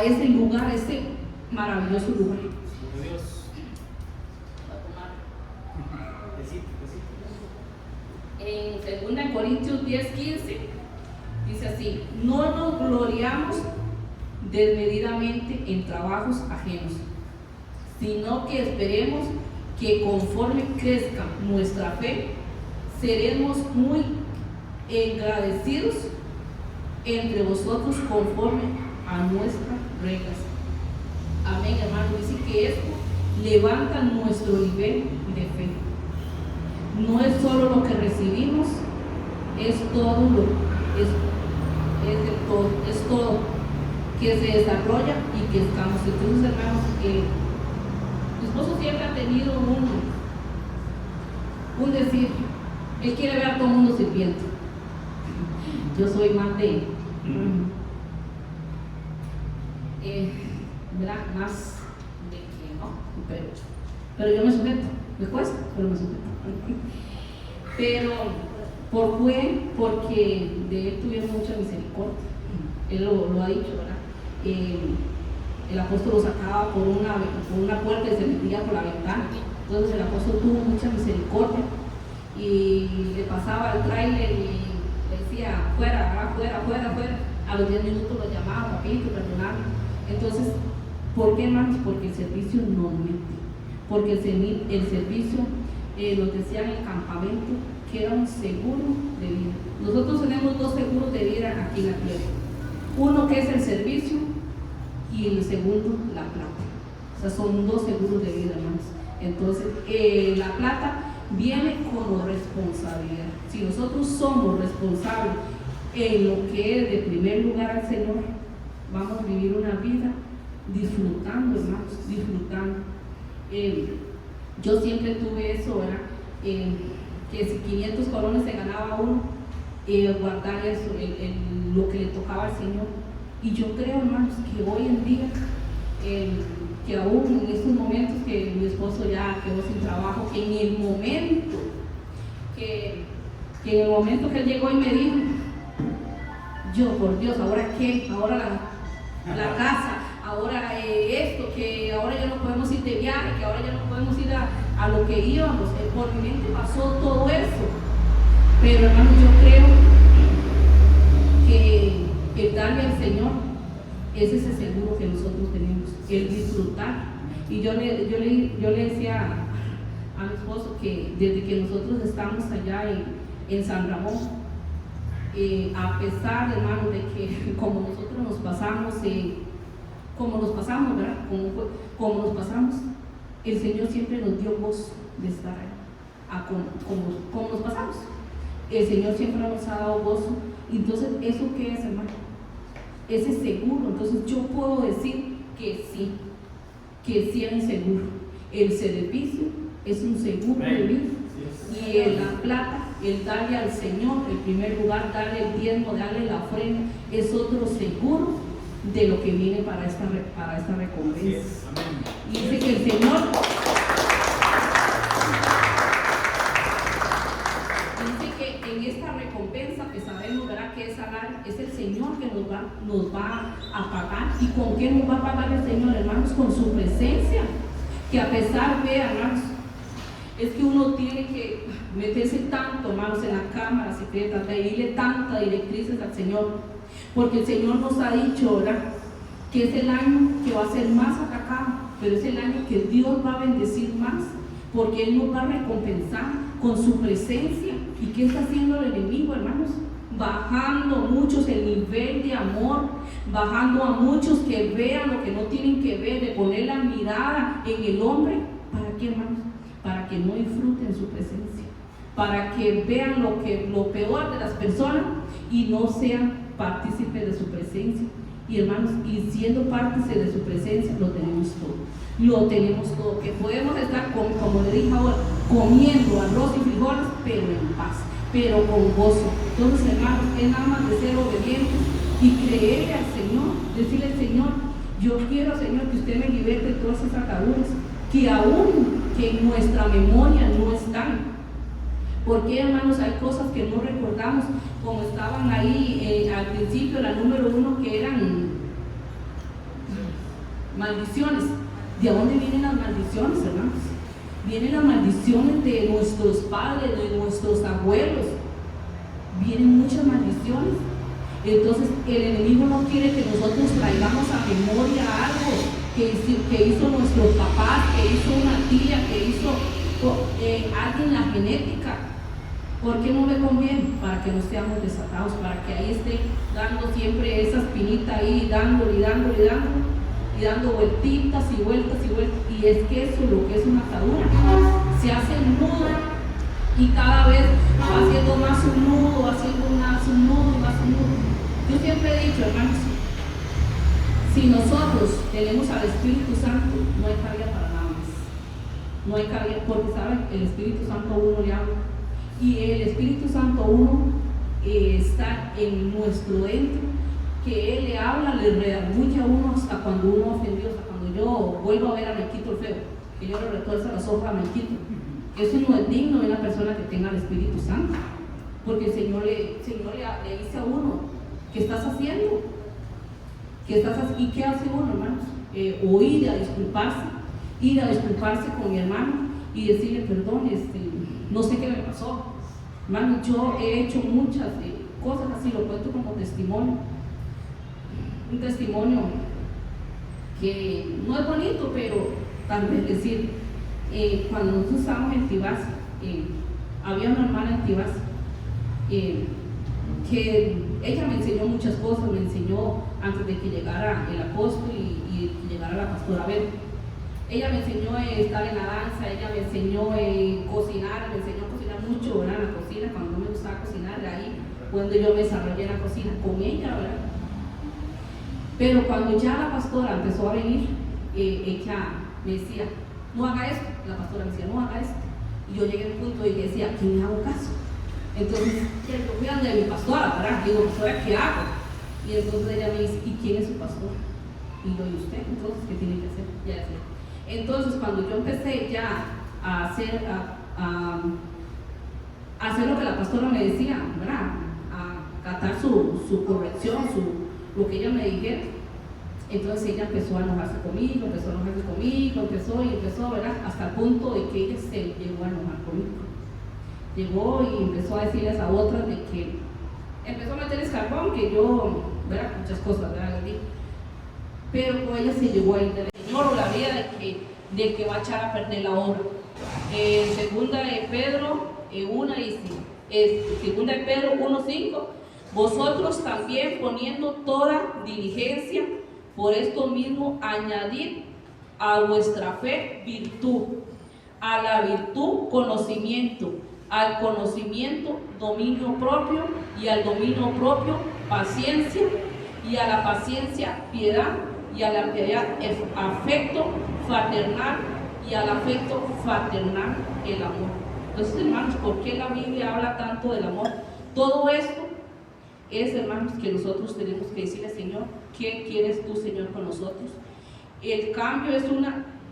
ese lugar, a ese maravilloso lugar. En 2 Corintios 10:15 dice así: no nos gloriamos desmedidamente en trabajos ajenos, sino que esperemos que conforme crezca nuestra fe, seremos muy agradecidos entre vosotros conforme a nuestras reglas. Amén, hermano. Dice que esto levanta nuestro nivel de fe. No es solo lo que recibimos, es todo es todo que se desarrolla y que estamos. Entonces, hermanos, mi esposo siempre ha tenido un decir, él quiere ver a todo el mundo sirviendo. Yo soy más de más de que no, pero yo me sujeto, me cuesta, pero me sujeto. Pero porque de él tuvieron mucha misericordia. Él lo ha dicho, ¿verdad? El apóstol lo sacaba por una puerta y se metía por la ventana. Entonces el apóstol tuvo mucha misericordia y le pasaba el tráiler y le decía, fuera. A los 10 minutos lo llamaba, papito, perdonadme. Entonces, ¿por qué, hermanos? Porque el servicio no miente. Porque el servicio, nos decía en el campamento, que era un seguro de vida. Nosotros tenemos 2 seguros de vida aquí en la tierra. Uno que es el servicio y el segundo, la plata. O sea, son 2 seguros de vida, hermanos. Entonces, la plata viene como responsabilidad. Si nosotros somos responsables en lo que es de primer lugar al Señor, vamos a vivir una vida disfrutando, hermanos, disfrutando. Yo siempre tuve eso, ¿verdad? Que si 500 colones se ganaba uno, guardar eso, lo que le tocaba al Señor. Y yo creo, hermanos, que hoy en día, que aún en estos momentos que mi esposo ya quedó sin trabajo, que en el momento que él llegó y me dijo, yo, por Dios, ¿ahora qué? Ahora la casa, ahora esto, que ahora ya no podemos ir de viaje, que ahora ya no podemos ir a lo que íbamos. Por mi mente pasó todo eso. Pero, hermanos, yo creo que el darle al Señor es ese seguro que nosotros tenemos, el disfrutar. Y yo le decía a mi esposo que desde que nosotros estamos allá en San Ramón, a pesar, hermano, de que como nosotros nos pasamos, ¿verdad? Como nos pasamos, el Señor siempre nos dio gozo de estar ahí, como nos pasamos. El Señor siempre nos ha dado gozo. Entonces, ¿eso qué es, hermano? Ese seguro. Entonces, yo puedo decir que sí es un seguro. El servicio es un seguro de vida. Y en la plata, el darle al Señor, en primer lugar, darle el diezmo, darle la ofrenda, es otro seguro de lo que viene para esta recompensa. Y dice que el Señor dice que en esta recompensa, que sabemos, ¿verdad?, que es el Señor que nos va a pagar. ¿Y con qué nos va a pagar el Señor, hermanos? Con su presencia. Que a pesar, vean, hermanos, es que uno tiene que meterse tanto, hermanos, en la cámara secreta, pedirle tantas directrices al Señor, porque el Señor nos ha dicho, ¿verdad?, que es el año que va a ser más atacado, pero es el año que Dios va a bendecir más, porque Él nos va a recompensar con su presencia. ¿Y qué está haciendo el enemigo, hermanos? Bajando a muchos el nivel de amor, bajando a muchos que vean lo que no tienen que ver, de poner la mirada en el hombre. ¿Para qué, hermanos? Para que no disfruten su presencia, para que vean lo peor de las personas y no sean partícipes de su presencia. Y hermanos, y siendo partícipes de su presencia, lo tenemos todo, que podemos estar como le dije ahora, comiendo arroz y frijoles, pero en paz, pero con gozo. Entonces, hermanos, es nada más de ser obedientes y creerle al Señor, decirle: Señor, yo quiero, Señor, que usted me liberte de todas esas ataduras que aún que en nuestra memoria no están. Porque, hermanos, hay cosas que no recordamos, como estaban ahí al principio, la número 1, que eran maldiciones. ¿De dónde vienen las maldiciones, hermanos? Vienen las maldiciones de nuestros padres, de nuestros abuelos. Vienen muchas maldiciones. Entonces, el enemigo no quiere que nosotros traigamos a memoria algo que hizo nuestros papás, que hizo una tía, que hizo alguien en la genética. ¿Por qué no me conviene? Para que no seamos desatados, para que ahí esté dando siempre esa espinita ahí, dándole y dando vueltitas y vueltas y vueltas. Y es que eso es lo que es una atadura. Se hace un nudo y cada vez va haciendo más un nudo, va haciendo más un nudo y más un nudo. Yo siempre he dicho, hermanos, si nosotros tenemos al Espíritu Santo, no hay cabida para nada más. No hay cabida, porque saben, el Espíritu Santo a uno le habla. Y el Espíritu Santo uno está en nuestro dentro, que Él le habla, le redarguye a uno hasta cuando uno ofendió, hasta cuando yo vuelvo a ver a Melquito el feo, que yo le retuerza las hojas a Melquito. Eso no es digno de una persona que tenga el Espíritu Santo, porque el Señor le dice a uno: ¿qué estás haciendo? ¿Y qué hace uno, hermanos? O ir a disculparse con mi hermano y decirle: perdón, no sé qué me pasó. Hermano, yo he hecho muchas cosas así, lo cuento como testimonio. Un testimonio que no es bonito, pero tal vez decir, cuando nosotros estábamos en Tibás, había una hermana en Tibás que ella me enseñó muchas cosas, me enseñó antes de que llegara el apóstol y llegara la pastora Bel. Ella me enseñó a estar en la danza, ella me enseñó a cocinar, me enseñó a cocinar mucho, ¿verdad? En la cocina, cuando no me gustaba cocinar, ahí cuando yo me desarrollé en la cocina con ella, ¿verdad? Pero cuando ya la pastora empezó a venir, ella me decía: no haga esto. La pastora me decía: no haga esto. Y yo llegué a un punto y decía: ¿a quién le hago caso? Entonces, yo fui a donde mi pastora, ¿verdad? Digo: pastora, ¿qué hago? Y entonces ella me dice: ¿y quién es su pastor? Y yo: ¿y usted? Entonces, ¿qué tiene que hacer? Ya decía. Entonces, cuando yo empecé ya a hacer lo que la pastora me decía, ¿verdad? A acatar su corrección, lo que ella me dijera, entonces ella empezó a enojarse conmigo, empezó, ¿verdad? Hasta el punto de que ella se llegó a enojar conmigo. Llegó y empezó a decirles a otras de que empezó a meterles carbón, que yo, ¿verdad? Muchas cosas, ¿verdad? Les dije. Pero con ella se llegó a ir del Señor, la vida de que va a echar a perder la obra. Segunda de Pedro 1 dice, segunda de Pedro 1:5, vosotros también poniendo toda diligencia, por esto mismo añadid a vuestra fe virtud, a la virtud conocimiento, al conocimiento dominio propio, y al dominio propio paciencia, y a la paciencia piedad, y a la piedad afecto fraternal, y al afecto fraternal el amor. Entonces, hermanos, ¿por qué la Biblia habla tanto del amor? Todo esto es, hermanos, que nosotros tenemos que decirle: Señor, ¿qué quieres tú, Señor, con nosotros? El cambio es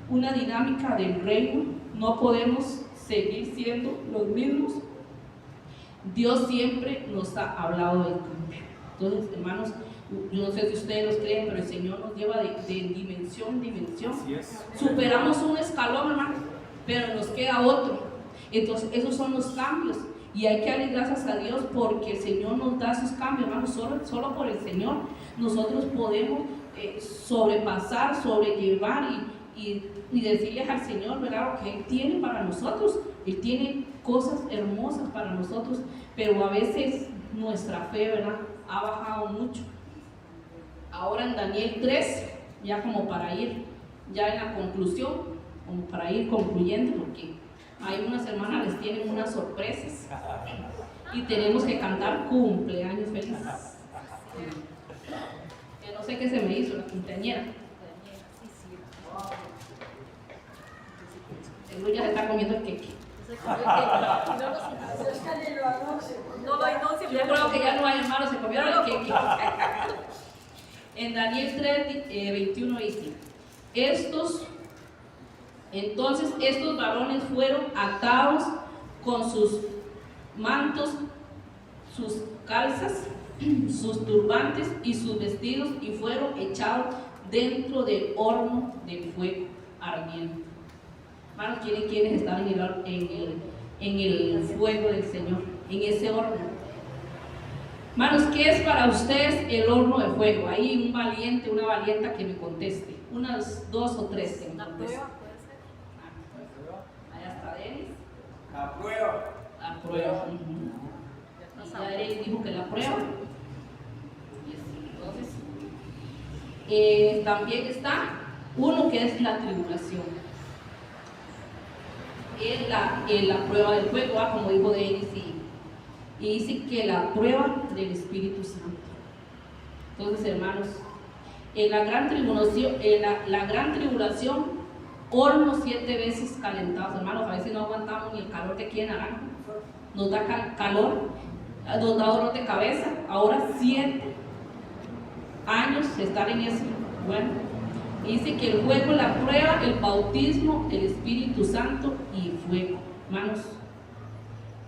una dinámica del reino. No podemos seguir siendo los mismos. Dios siempre nos ha hablado del cambio. Entonces, hermanos, yo no sé si ustedes los creen, pero el Señor nos lleva de dimensión en dimensión. Superamos un escalón, hermanos, pero nos queda otro. Entonces, esos son los cambios. Y hay que darle gracias a Dios porque el Señor nos da esos cambios, hermanos. Solo por el Señor nosotros podemos sobrepasar, sobrellevar y decirles al Señor, ¿verdad?, lo que Él tiene para nosotros. Él tiene cosas hermosas para nosotros, pero a veces nuestra fe, ¿verdad?, ha bajado mucho. Ahora en Daniel 3, ya como para ir ya en la conclusión, como para ir concluyendo, porque Hay unas hermanas les tienen unas sorpresas y tenemos que cantar cumpleaños felices. Que no sé qué se me hizo la cumpleañera. El Luis ya se está comiendo el queque. Yo creo que ya no hay hermanos, se comieron el queque. En Daniel 3, 21 dice: entonces estos varones fueron atados con sus mantos, sus calzas, sus turbantes y sus vestidos, y fueron echados dentro del horno de fuego ardiente. Hermanos, ¿quiénes están en el fuego del Señor, en ese horno? Hermanos, ¿qué es para ustedes el horno de fuego? Hay un valiente, una valienta que me conteste. Unas 2 o 3 que me La contesten. prueba puede ser. Allá está Denis. La prueba. La prueba. Y ya Denis dijo que la prueba. Y así, entonces, también está uno que es la tribulación. Es la prueba del fuego, como dijo Denis, y dice que la prueba del Espíritu Santo. Entonces, hermanos, en la gran tribulación, hornos 7 veces calentados, hermanos. A veces no aguantamos ni el calor de aquí en Naranjo, nos da calor, nos da dolor de cabeza. Ahora 7 años de estar en eso. Bueno, dice que el fuego es la prueba, el bautismo del Espíritu Santo y fuego. Hermanos,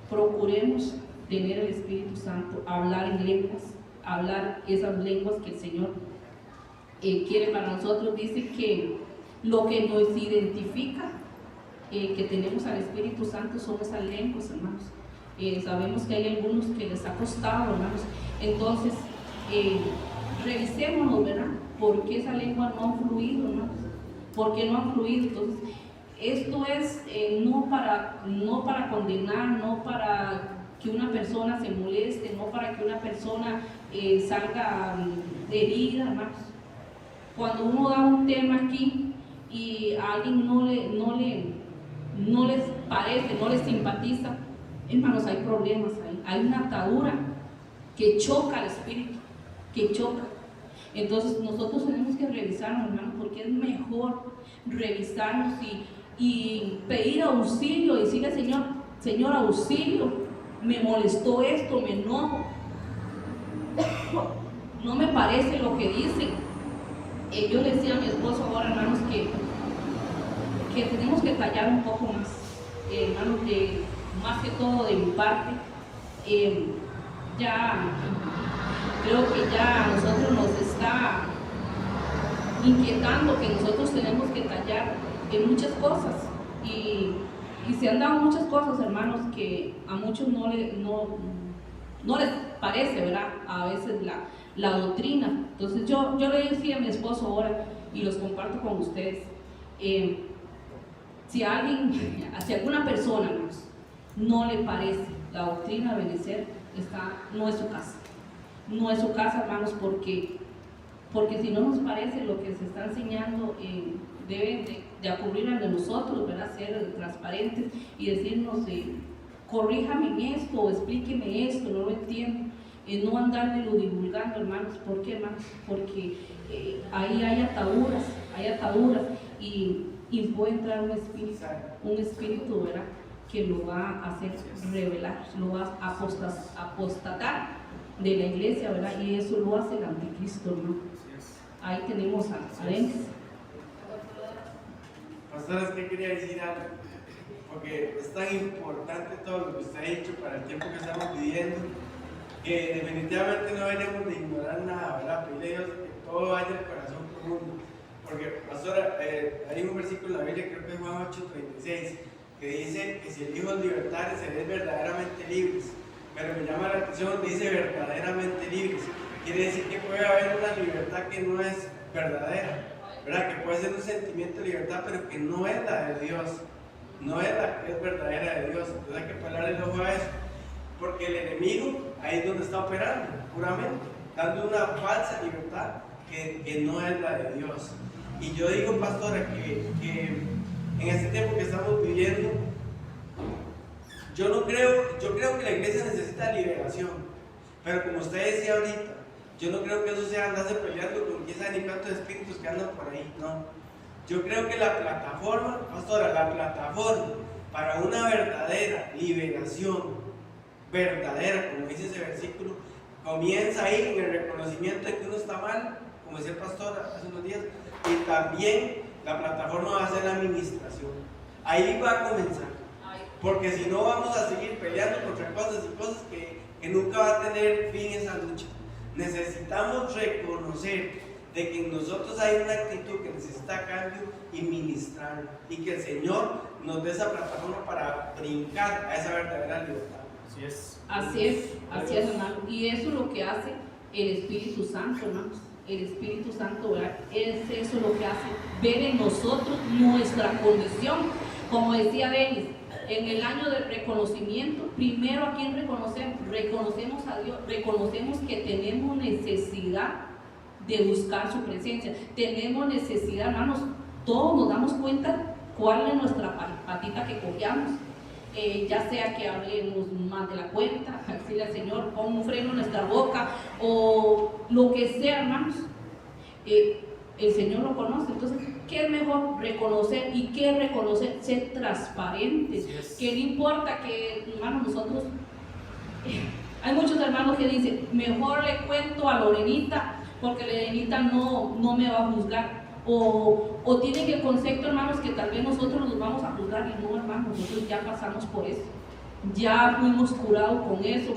procuremos tener el Espíritu Santo, hablar en lenguas, hablar esas lenguas que el Señor quiere para nosotros. Dice que lo que nos identifica que tenemos al Espíritu Santo son esas lenguas, hermanos. Sabemos que hay algunos que les ha costado, hermanos. Entonces, revisémonos, ¿verdad? ¿Por qué esa lengua no ha fluido, hermanos? ¿Por qué no ha fluido? Entonces, esto es no para condenar, no para que una persona se moleste, no para que una persona salga herida, hermanos. Cuando uno da un tema aquí y a alguien no les parece, no les simpatiza, hermanos, hay problemas ahí. Hay una atadura que choca al espíritu, que choca. Entonces nosotros tenemos que revisarnos, hermanos, porque es mejor revisarnos y pedir auxilio, decirle: Señor, auxilio, me molestó esto, me enojo, no me parece lo que dicen. Yo le decía a mi esposo ahora, hermanos, que tenemos que callar un poco más, hermanos, más que todo de mi parte. Ya creo que ya a nosotros nos está inquietando que nosotros tenemos que callar en muchas cosas, y se han dado muchas cosas, hermanos, que a muchos no les parece, ¿verdad? A veces la doctrina. Entonces yo le decía a mi esposo ahora, y los comparto con ustedes, si alguna persona, hermanos, no le parece la doctrina de Benecer, no es su casa. No es su casa, hermanos, porque si no nos parece lo que se está enseñando, debe de ocurrir ante nosotros, ¿verdad? Ser transparentes y decirnos: corríjame en esto, o explíqueme esto, no lo entiendo. No andarlo divulgando, hermanos. ¿Por qué, hermanos? Porque ahí hay ataduras y puede entrar un espíritu, ¿verdad?, que lo va a hacer revelar, lo va a apostatar de la iglesia, ¿verdad? Y eso lo hace el anticristo, ¿no? Ahí tenemos a Denis. Pastores, ¿qué quería decir algo? Porque es tan importante todo lo que usted ha dicho para el tiempo que estamos viviendo, que definitivamente no deberíamos de ignorar nada, ¿verdad? Pedirle a Dios que todo vaya al corazón profundo. Porque, pastora, hay un versículo en la Biblia, creo que es Juan 8:36, que dice que si el Hijo es libertad, seréis verdaderamente libres. Pero me llama la atención, dice verdaderamente libres. Quiere decir que puede haber una libertad que no es verdadera, ¿verdad? Que puede ser un sentimiento de libertad, pero que no es la de Dios, no es la que es verdadera de Dios. Entonces hay que pararle el ojo a eso, porque el enemigo ahí es donde está operando, puramente, dando una falsa libertad que no es la de Dios. Y yo digo, pastora, que en este tiempo que estamos viviendo, yo creo que la iglesia necesita liberación, pero como usted decía ahorita, yo no creo que eso sea andarse peleando con quién sabe ni cuántos espíritus que andan por ahí, no. Yo creo que la plataforma, pastora, la plataforma para una verdadera liberación, verdadera, como dice ese versículo, comienza ahí en el reconocimiento de que uno está mal, como decía el pastor hace unos días, y también la plataforma va a ser la administración. Ahí va a comenzar, porque si no vamos a seguir peleando contra cosas y cosas que nunca va a tener fin esa lucha. Necesitamos reconocer de que en nosotros hay una actitud que necesita cambio y ministrar, y que el Señor nos dé esa plataforma para brincar a esa verdadera libertad. Así es. Así es, hermano. Y eso es lo que hace el Espíritu Santo, hermanos. El Espíritu Santo, ¿verdad? Es eso lo que hace, ver en nosotros nuestra condición. Como decía Denis, en el año del reconocimiento, primero a quién reconocemos, reconocemos a Dios, reconocemos que tenemos necesidad de buscar su presencia, tenemos necesidad, hermanos, todos nos damos cuenta cuál es nuestra patita que cojeamos, ya sea que hablemos más de la cuenta, decirle al Señor, pon un freno en nuestra boca, o lo que sea, hermanos, el Señor lo conoce. Entonces, ¿qué es mejor? Reconocer. ¿Y qué es reconocer? Ser transparentes. Que no importa que, hermanos, nosotros, hay muchos hermanos que dicen, mejor le cuento a Lorenita, porque Lorenita no me va a juzgar. O tienen el concepto, hermanos, que tal vez nosotros nos vamos a juzgar, y no, hermanos, nosotros ya pasamos por eso. Ya fuimos curados con eso.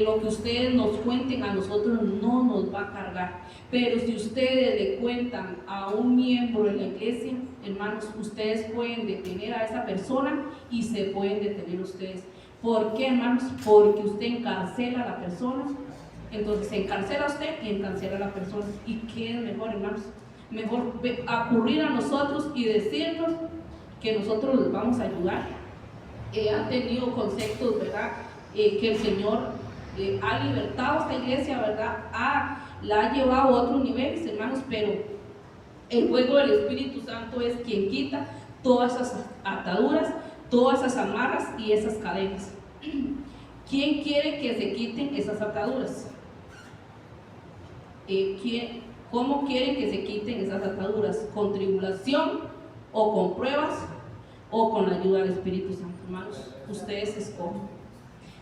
Lo que ustedes nos cuenten a nosotros no nos va a cargar. Pero si ustedes le cuentan a un miembro de la iglesia, hermanos, ustedes pueden detener a esa persona y se pueden detener ustedes. ¿Por qué, hermanos? Porque usted encarcela a la persona. Entonces se encarcela a usted y encarcela a la persona. ¿Y qué es mejor, hermanos? Mejor acudir a nosotros y decirnos que nosotros les vamos a ayudar. Han tenido conceptos, ¿verdad? Que el Señor ha libertado a esta iglesia, ¿verdad? La ha llevado a otros niveles, hermanos, pero el fuego del Espíritu Santo es quien quita todas esas ataduras, todas esas amarras y esas cadenas. ¿Quién quiere que se quiten esas ataduras? ¿Cómo quieren que se quiten esas ataduras? ¿Con tribulación o con pruebas o con la ayuda del Espíritu Santo? Hermanos, ustedes escogen.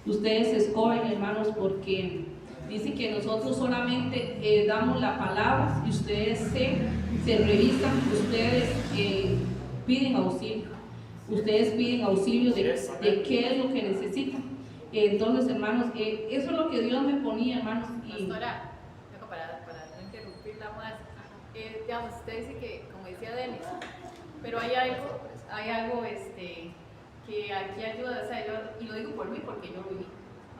Ustedes escogen, hermanos, porque dice que nosotros solamente damos la palabra y ustedes se revisan, ustedes piden auxilio. Ustedes piden auxilio de qué es lo que necesitan. Entonces, hermanos, eso es lo que Dios me ponía, hermanos. Pastora, para no interrumpirla más, digamos, usted dice que, como decía Denis, pero hay algo que aquí ayuda, o sea, y lo digo por mí porque yo lo viví.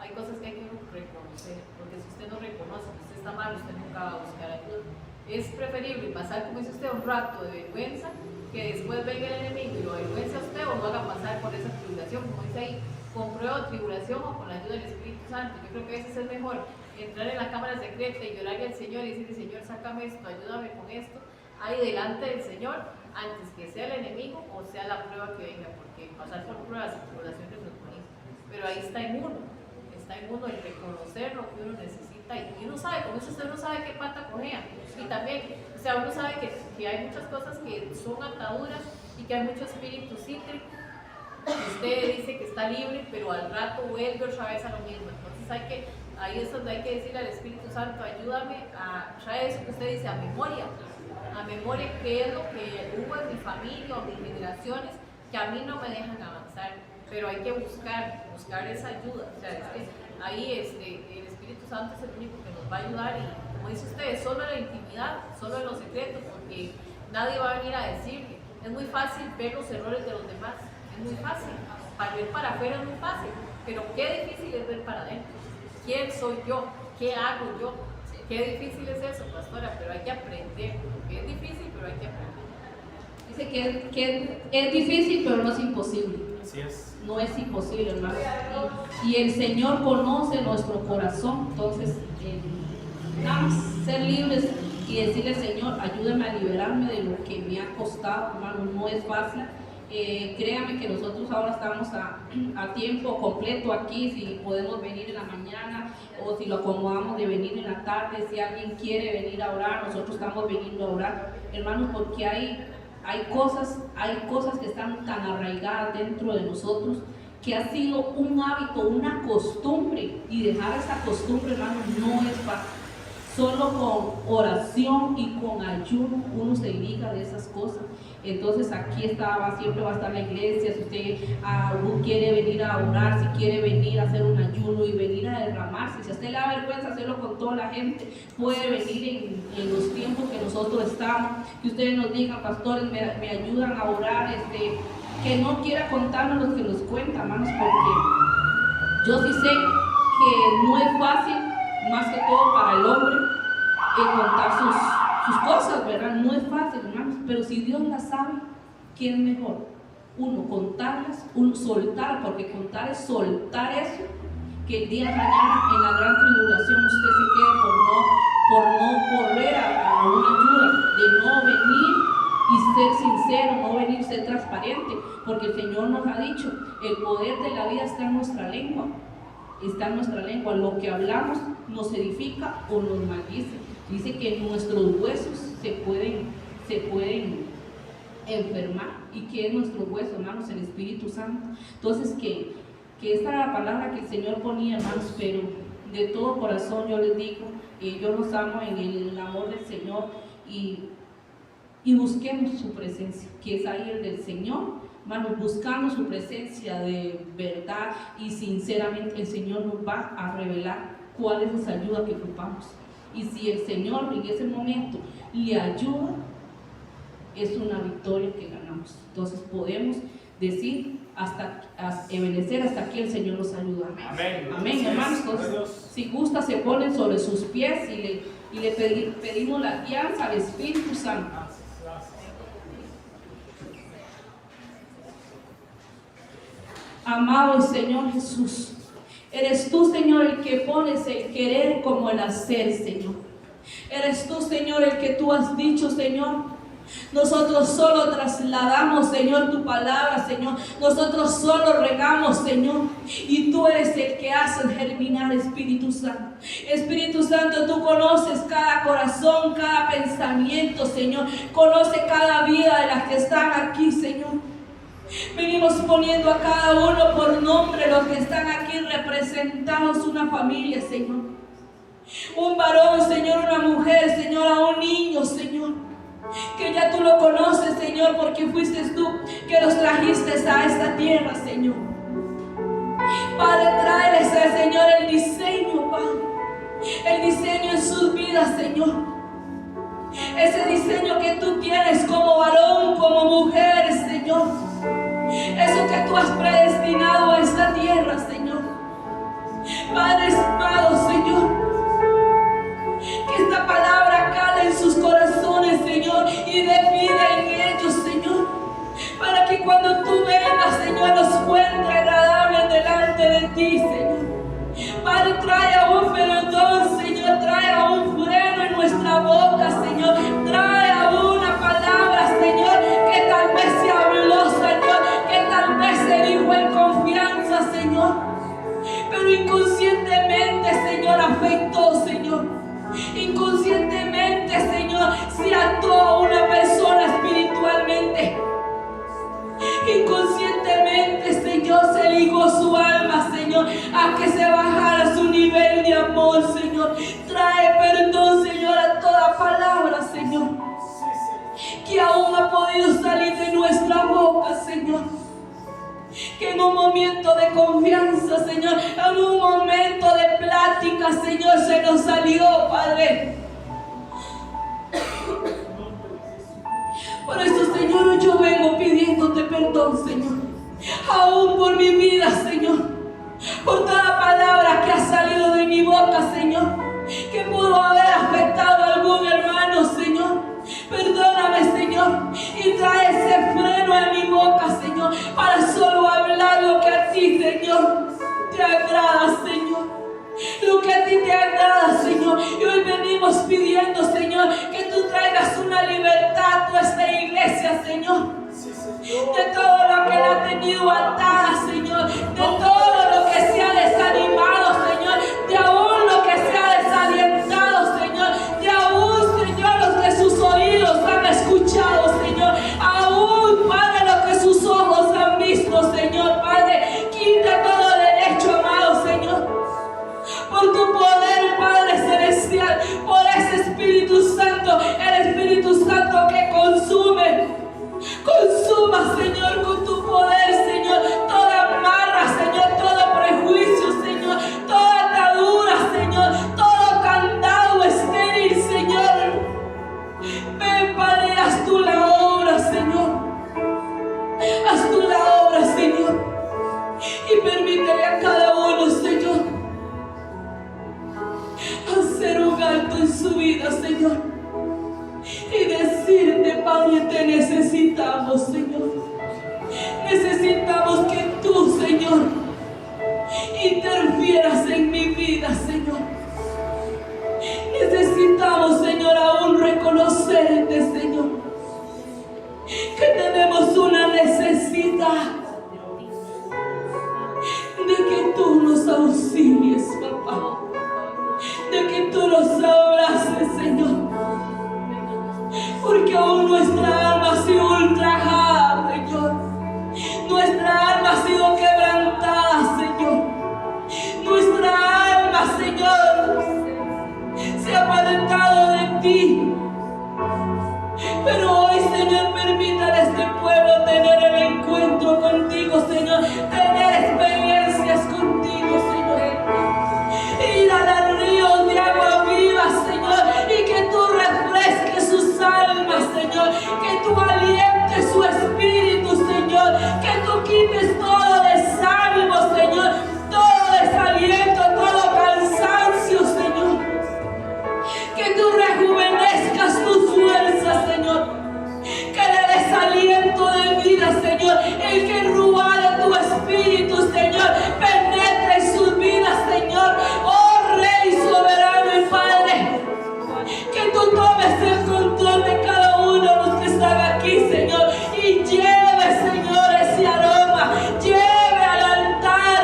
Hay cosas que hay que reconocer, porque si usted no reconoce que usted está mal, usted nunca va a buscar ayuda. Es preferible pasar, como dice usted, un rato de vergüenza, que después venga el enemigo y lo avergüence a usted o lo haga pasar por esa tribulación, como dice ahí, con prueba o tribulación o con la ayuda del Espíritu Santo. Yo creo que a veces es mejor entrar en la cámara secreta y llorarle al Señor y decirle, Señor, sácame esto, ayúdame con esto, ahí delante del Señor, antes que sea el enemigo o sea la prueba que venga, porque pasar por pruebas y tribulaciones no es bonito. Pero ahí está en uno el reconocer lo que uno necesita, y uno sabe, como dice usted, uno sabe qué pata cojea, y también, o sea, uno sabe que hay muchas cosas que son ataduras y que hay mucho espíritu cítrico. Usted dice que está libre, pero al rato vuelve otra vez a lo mismo. Entonces ahí es donde hay que decirle al Espíritu Santo, ayúdame a traer eso que usted dice a memoria qué es lo que hubo en mi familia o mis generaciones que a mí no me dejan avanzar, pero hay que buscar esa ayuda. O sea, es que ahí el Espíritu Santo es el único que nos va a ayudar, y como dice usted, solo en la intimidad, solo en los secretos, porque nadie va a venir a decirle. Es muy fácil ver los errores de los demás, es muy fácil, para ver para afuera es muy fácil, pero qué difícil es ver para adentro. ¿Quién soy yo? ¿Qué hago yo? Qué difícil es eso, pastora, pero hay que aprender, porque es difícil, pero hay que aprender. Dice que es difícil, pero no es imposible. Así es. No es imposible, hermano. Y el Señor conoce nuestro corazón. Entonces, vamos a ser libres y decirle, Señor, ayúdame a liberarme de lo que me ha costado, hermano. No es fácil. Créame que nosotros ahora estamos a tiempo completo aquí, si podemos venir en la mañana o si lo acomodamos de venir en la tarde, si alguien quiere venir a orar, nosotros estamos viniendo a orar, hermanos, porque hay cosas que están tan arraigadas dentro de nosotros, que ha sido un hábito, una costumbre, y dejar esa costumbre, hermanos, no es fácil. Solo con oración y con ayuno uno se liga de esas cosas. Entonces aquí siempre va a estar la iglesia. Si usted quiere venir a orar, si quiere venir a hacer un ayuno y venir a derramarse, si a usted le da vergüenza hacerlo con toda la gente, puede venir en los tiempos que nosotros estamos. Que ustedes nos digan, pastores, me ayudan a orar, que no quiera contarnos los que nos cuentan, hermanos, porque yo sí sé que no es fácil, más que todo para el hombre, contar sus cosas, ¿verdad? No es fácil, hermanos, pero si Dios las sabe, ¿quién es mejor? Uno, contarlas, uno, soltar, porque contar es soltar eso, que el día de mañana en la gran tribulación usted se quede por no correr a una ayuda, de no venir y ser sincero, no venir, ser transparente, porque el Señor nos ha dicho, el poder de la vida está en nuestra lengua. Está en nuestra lengua, lo que hablamos nos edifica o nos maldice. Dice que nuestros huesos se pueden enfermar. ¿Y qué es nuestro hueso, hermanos? El Espíritu Santo. Entonces que esta era la palabra que el Señor ponía, hermanos, pero de todo corazón yo les digo, yo los amo en el amor del Señor y busquemos su presencia, que es ahí el del Señor. Hermanos, buscando su presencia de verdad y sinceramente, el Señor nos va a revelar cuál es esa ayuda que ocupamos. Y si el Señor en ese momento le ayuda, es una victoria que ganamos. Entonces podemos decir, obedecer hasta aquí el Señor nos ayuda. Amén. Amén, hermanos. Entonces, si gusta, se ponen sobre sus pies y le pedimos la guianza al Espíritu Santo. Amado Señor Jesús, eres tú, Señor, el que pones el querer como el hacer, Señor. Eres tú, Señor, el que tú has dicho, Señor. Nosotros solo trasladamos, Señor, tu palabra, Señor. Nosotros solo regamos, Señor. Y tú eres el que hace germinar, Espíritu Santo. Espíritu Santo, tú conoces cada corazón, cada pensamiento, Señor. Conoce cada vida de las que están aquí, Señor. Venimos poniendo a cada uno por nombre, los que están aquí representados, una familia, Señor. Un varón, Señor, una mujer, Señor, a un niño, Señor. Que ya tú lo conoces, Señor, porque fuiste tú que los trajiste a esta tierra, Señor. Padre, tráeles al Señor el diseño, Padre. El diseño en sus vidas, Señor. Ese diseño que tú tienes como varón, como mujer, Señor. Eso que tú has predestinado a esta tierra, Señor. Padre amado, Señor. Que esta palabra cale en sus corazones, Señor, y dé vida en ellos, Señor. Para que cuando tú vengas, Señor, nos encuentre agradable delante de ti, Señor. Padre, trae aún perdón, Señor. Trae aún freno en nuestra boca, Señor. Trae aún una palabra, Señor, que tal vez se habló, Señor, que tal vez se dijo en confianza, Señor. Pero inconscientemente, Señor, afectó, Señor. Inconscientemente, Señor, se ató a una persona espiritualmente. Inconscientemente, Señor, se ligó su alma, Señor, a que se bajara su nivel de amor, Señor. Trae perdón, Señor, a toda palabra, Señor, que aún ha podido salir de nuestra boca, Señor. Que en un momento de confianza, Señor, en un momento de plática, Señor, se nos salió, Padre. Por eso, Señor, yo vengo pidiéndote perdón, Señor. Aún por mi vida, Señor. Por toda palabra que ha salido de mi boca, Señor, que pudo haber afectado a algún hermano, Señor. Perdóname, Señor, y trae ese freno en mi boca, Señor, para solo hablar lo que a ti, Señor, te agrada, Señor. Lo que a ti te agrada, Señor. Y hoy venimos pidiendo, Señor, que tú traigas una libertad a esta iglesia, Señor. de todo lo que la ha tenido atada, Señor, de todo lo que se ha desanimado, Señor, de aún lo que se ha desalientado, Señor, de aún, Señor, lo que sus oídos han escuchado, Señor, aún, Padre, lo que sus ojos han visto, Señor, Padre, quita todo derecho, amado Señor, por tu poder, Padre Celestial, por ese Espíritu Santo, el Espíritu Santo que consuma, Señor, con tu poder, Señor, toda amarra, Señor, todo prejuicio, Señor, toda atadura, Señor, todo candado estéril, Señor. Ven, Padre, haz tú la obra, Señor. Haz tú la obra, Señor. Y permítele a cada uno, Señor, hacer un alto en su vida, Señor, y decirte, Padre, te necesitamos, Señor. Necesitamos que tú, Señor, interfieras en mi vida, Señor. Necesitamos, Señor, aún reconocerte, Señor, que tenemos una necesidad de que tú nos auxilies, papá, de que tú nos abraces, Señor, porque aún nuestra alma ha sido ultrajada, Señor, nuestra alma ha sido quebrantada, Señor, nuestra alma, Señor, se ha apartado de ti. Pero hoy, Señor, permítale a este pueblo tener el encuentro contigo, Señor, tener experiencias contigo, Señor, ir a los ríos de agua viva, Señor, y que tú refresques sus almas, Señor, que tú alientes su espíritu, Señor, que tú quites todo desánimo, Señor, todo desaliento, todo cansancio, Señor, que tú rejuvenezcas tus fuerzas, Señor, que le des aliento de vida, Señor, el que ruá de tu espíritu, Señor, penetre en sus vidas, Señor, oh Rey soberano y Padre, que tú tomes el control de cada uno de los que están aquí, Señor, y lleve, Señor, ese aroma, lleve al altar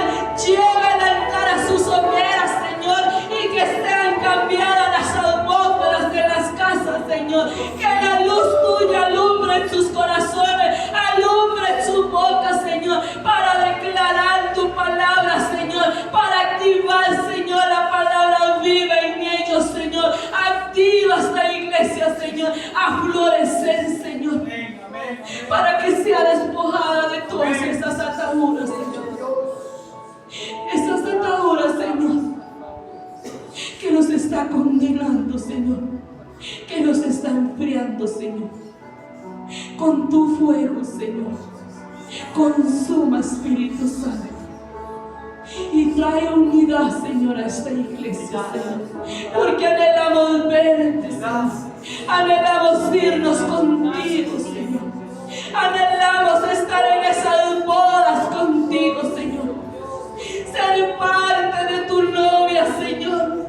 a sus hogueras, Señor, y que sean cambiadas las atmósferas de las casas, Señor, que la luz tuya alumbre en sus corazones, alumbre en su boca, Señor, para declarar tu palabra, Señor, para activar, Señor, la palabra viva en ellos, Señor. Activa esta iglesia, Señor, a florecer, Señor, para que sea despojada de todas esas ataduras, Señor. Esas ataduras, Señor, que nos está condenando, Señor, que nos está enfriando, Señor. Con tu fuego, Señor, consuma, Espíritu Santo, y trae unidad, Señor, a esta iglesia, Señor, porque anhelamos verte, Señor, anhelamos irnos contigo, Señor, anhelamos estar en esas bodas contigo, Señor, ser parte de tu novia, Señor.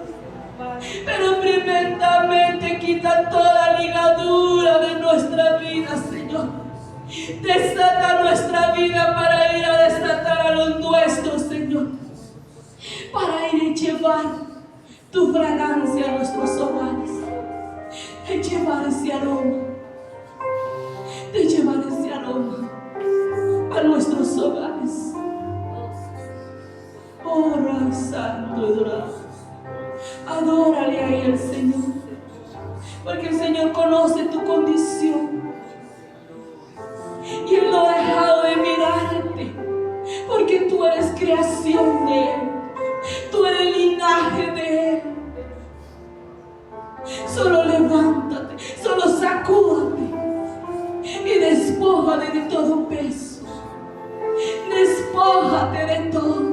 Pero primeramente quita toda ligadura de nuestra vida, Señor. Desata nuestra vida para ir a desatar a los nuestros, Señor, para ir a llevar tu fragancia a nuestros hogares, de llevar ese aroma a nuestros hogares. Oh, Rey Santo y dorado, adórale ahí al Señor, porque el Señor conoce tu condición y Él no ha dejado de mirarte, porque tú eres creación de Él, tú eres linaje de Él. Solo levántate, solo sacúdate y despójate de todo peso, despójate de todo.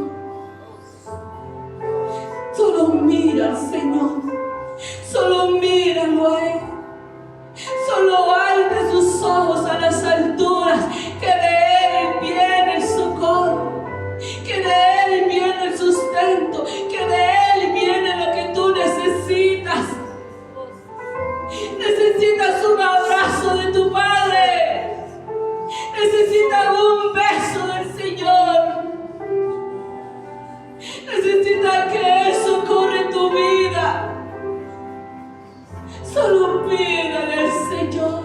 Solo mira al Señor, solo míralo a Él, solo alte sus ojos a las alturas, que de Él viene el socorro, que de Él viene el sustento, que de Él viene lo que tú necesitas. Necesitas un abrazo de tu Padre, Solo pídale al Señor.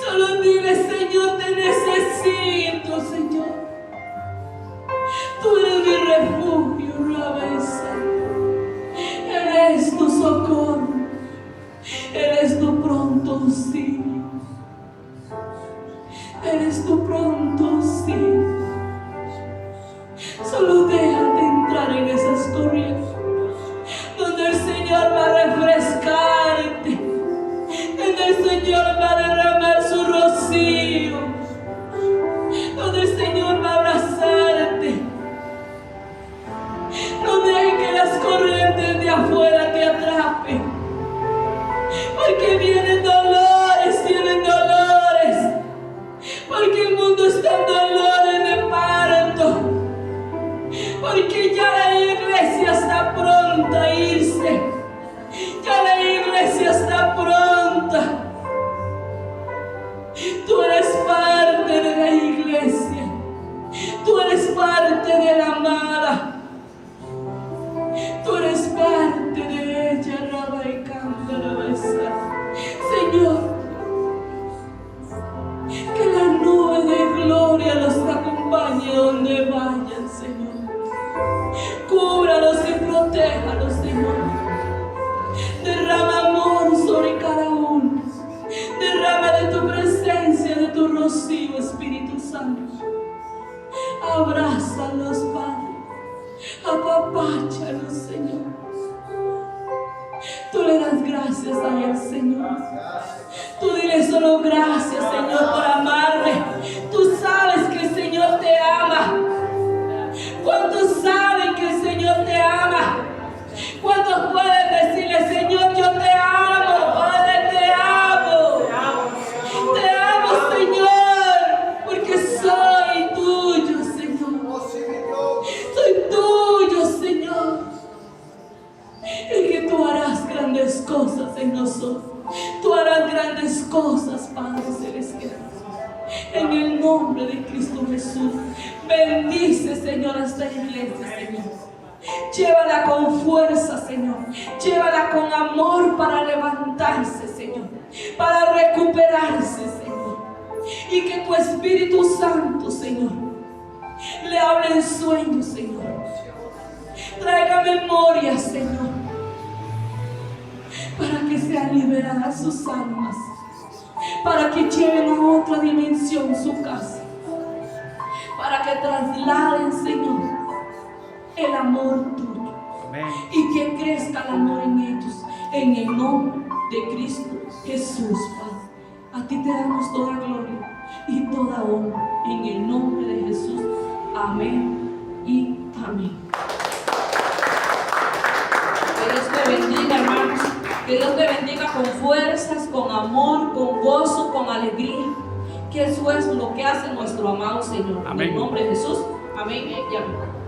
Solo dile, Señor, te necesito, Señor. Tú eres mi refugio, Rabensa. Eres tu socorro. Eres tu pronto auxilio. Eres tu pronto auxilio. Solo déjate entrar en esas corrientes donde el Señor va a refrescarte, donde el Señor va a derramar su rocío, donde el Señor va a abrazarte. No dejes que las corrientes de afuera te atrapen, porque vienen dolores, porque el mundo está en dolores de parto, porque ya la iglesia está pronta a irse, ya la iglesia está pronta. Tú eres parte de la iglesia, tú eres parte de la amada, tú eres parte de ella, Raba y Cantarabesa. Señor, que la nube de gloria los acompañe donde vayan, Señor. Cúbralos y protéjalos, Señor. Derrama amor sobre cada uno. Derrama de tu presencia, de tu rocío, Espíritu Santo. Abrázalos, Padre. Apapáchalos, Señor. Tú le das gracias a Él, Señor. Tú dile solo gracias, Señor, por amarme. Tú sabes que el Señor te ama. ¿Cuántos saben que el Señor te ama? ¿Cuántos pueden decirle, Señor, yo te amo, Padre, te amo? Te amo, Señor, porque soy tuyo, Señor. Soy tuyo, Señor. Y que tú harás grandes cosas en nosotros. Tú harás grandes cosas, Padre Celestial. En el nombre de Cristo Jesús. Bendice, Señor, a esta iglesia, Señor. Llévala con fuerza, Señor. Llévala con amor para levantarse, Señor. Para recuperarse, Señor. Y que tu Espíritu Santo, Señor, le hable en sueños, Señor. Traiga memoria, Señor, para que sean liberadas sus almas, para que lleven a otra dimensión su casa, para que trasladen, Señor, el amor tuyo. Amén. Y que crezca el amor en ellos, en el nombre de Cristo Jesús, Padre. A ti te damos toda gloria y toda honra, en el nombre de Jesús. Amén y amén. Que Dios te bendiga, hermanos. Que Dios te bendiga con fuerzas, con amor, con gozo, con alegría. Que eso es lo que hace nuestro amado Señor. Amén. En el nombre de Jesús. Amén y amén.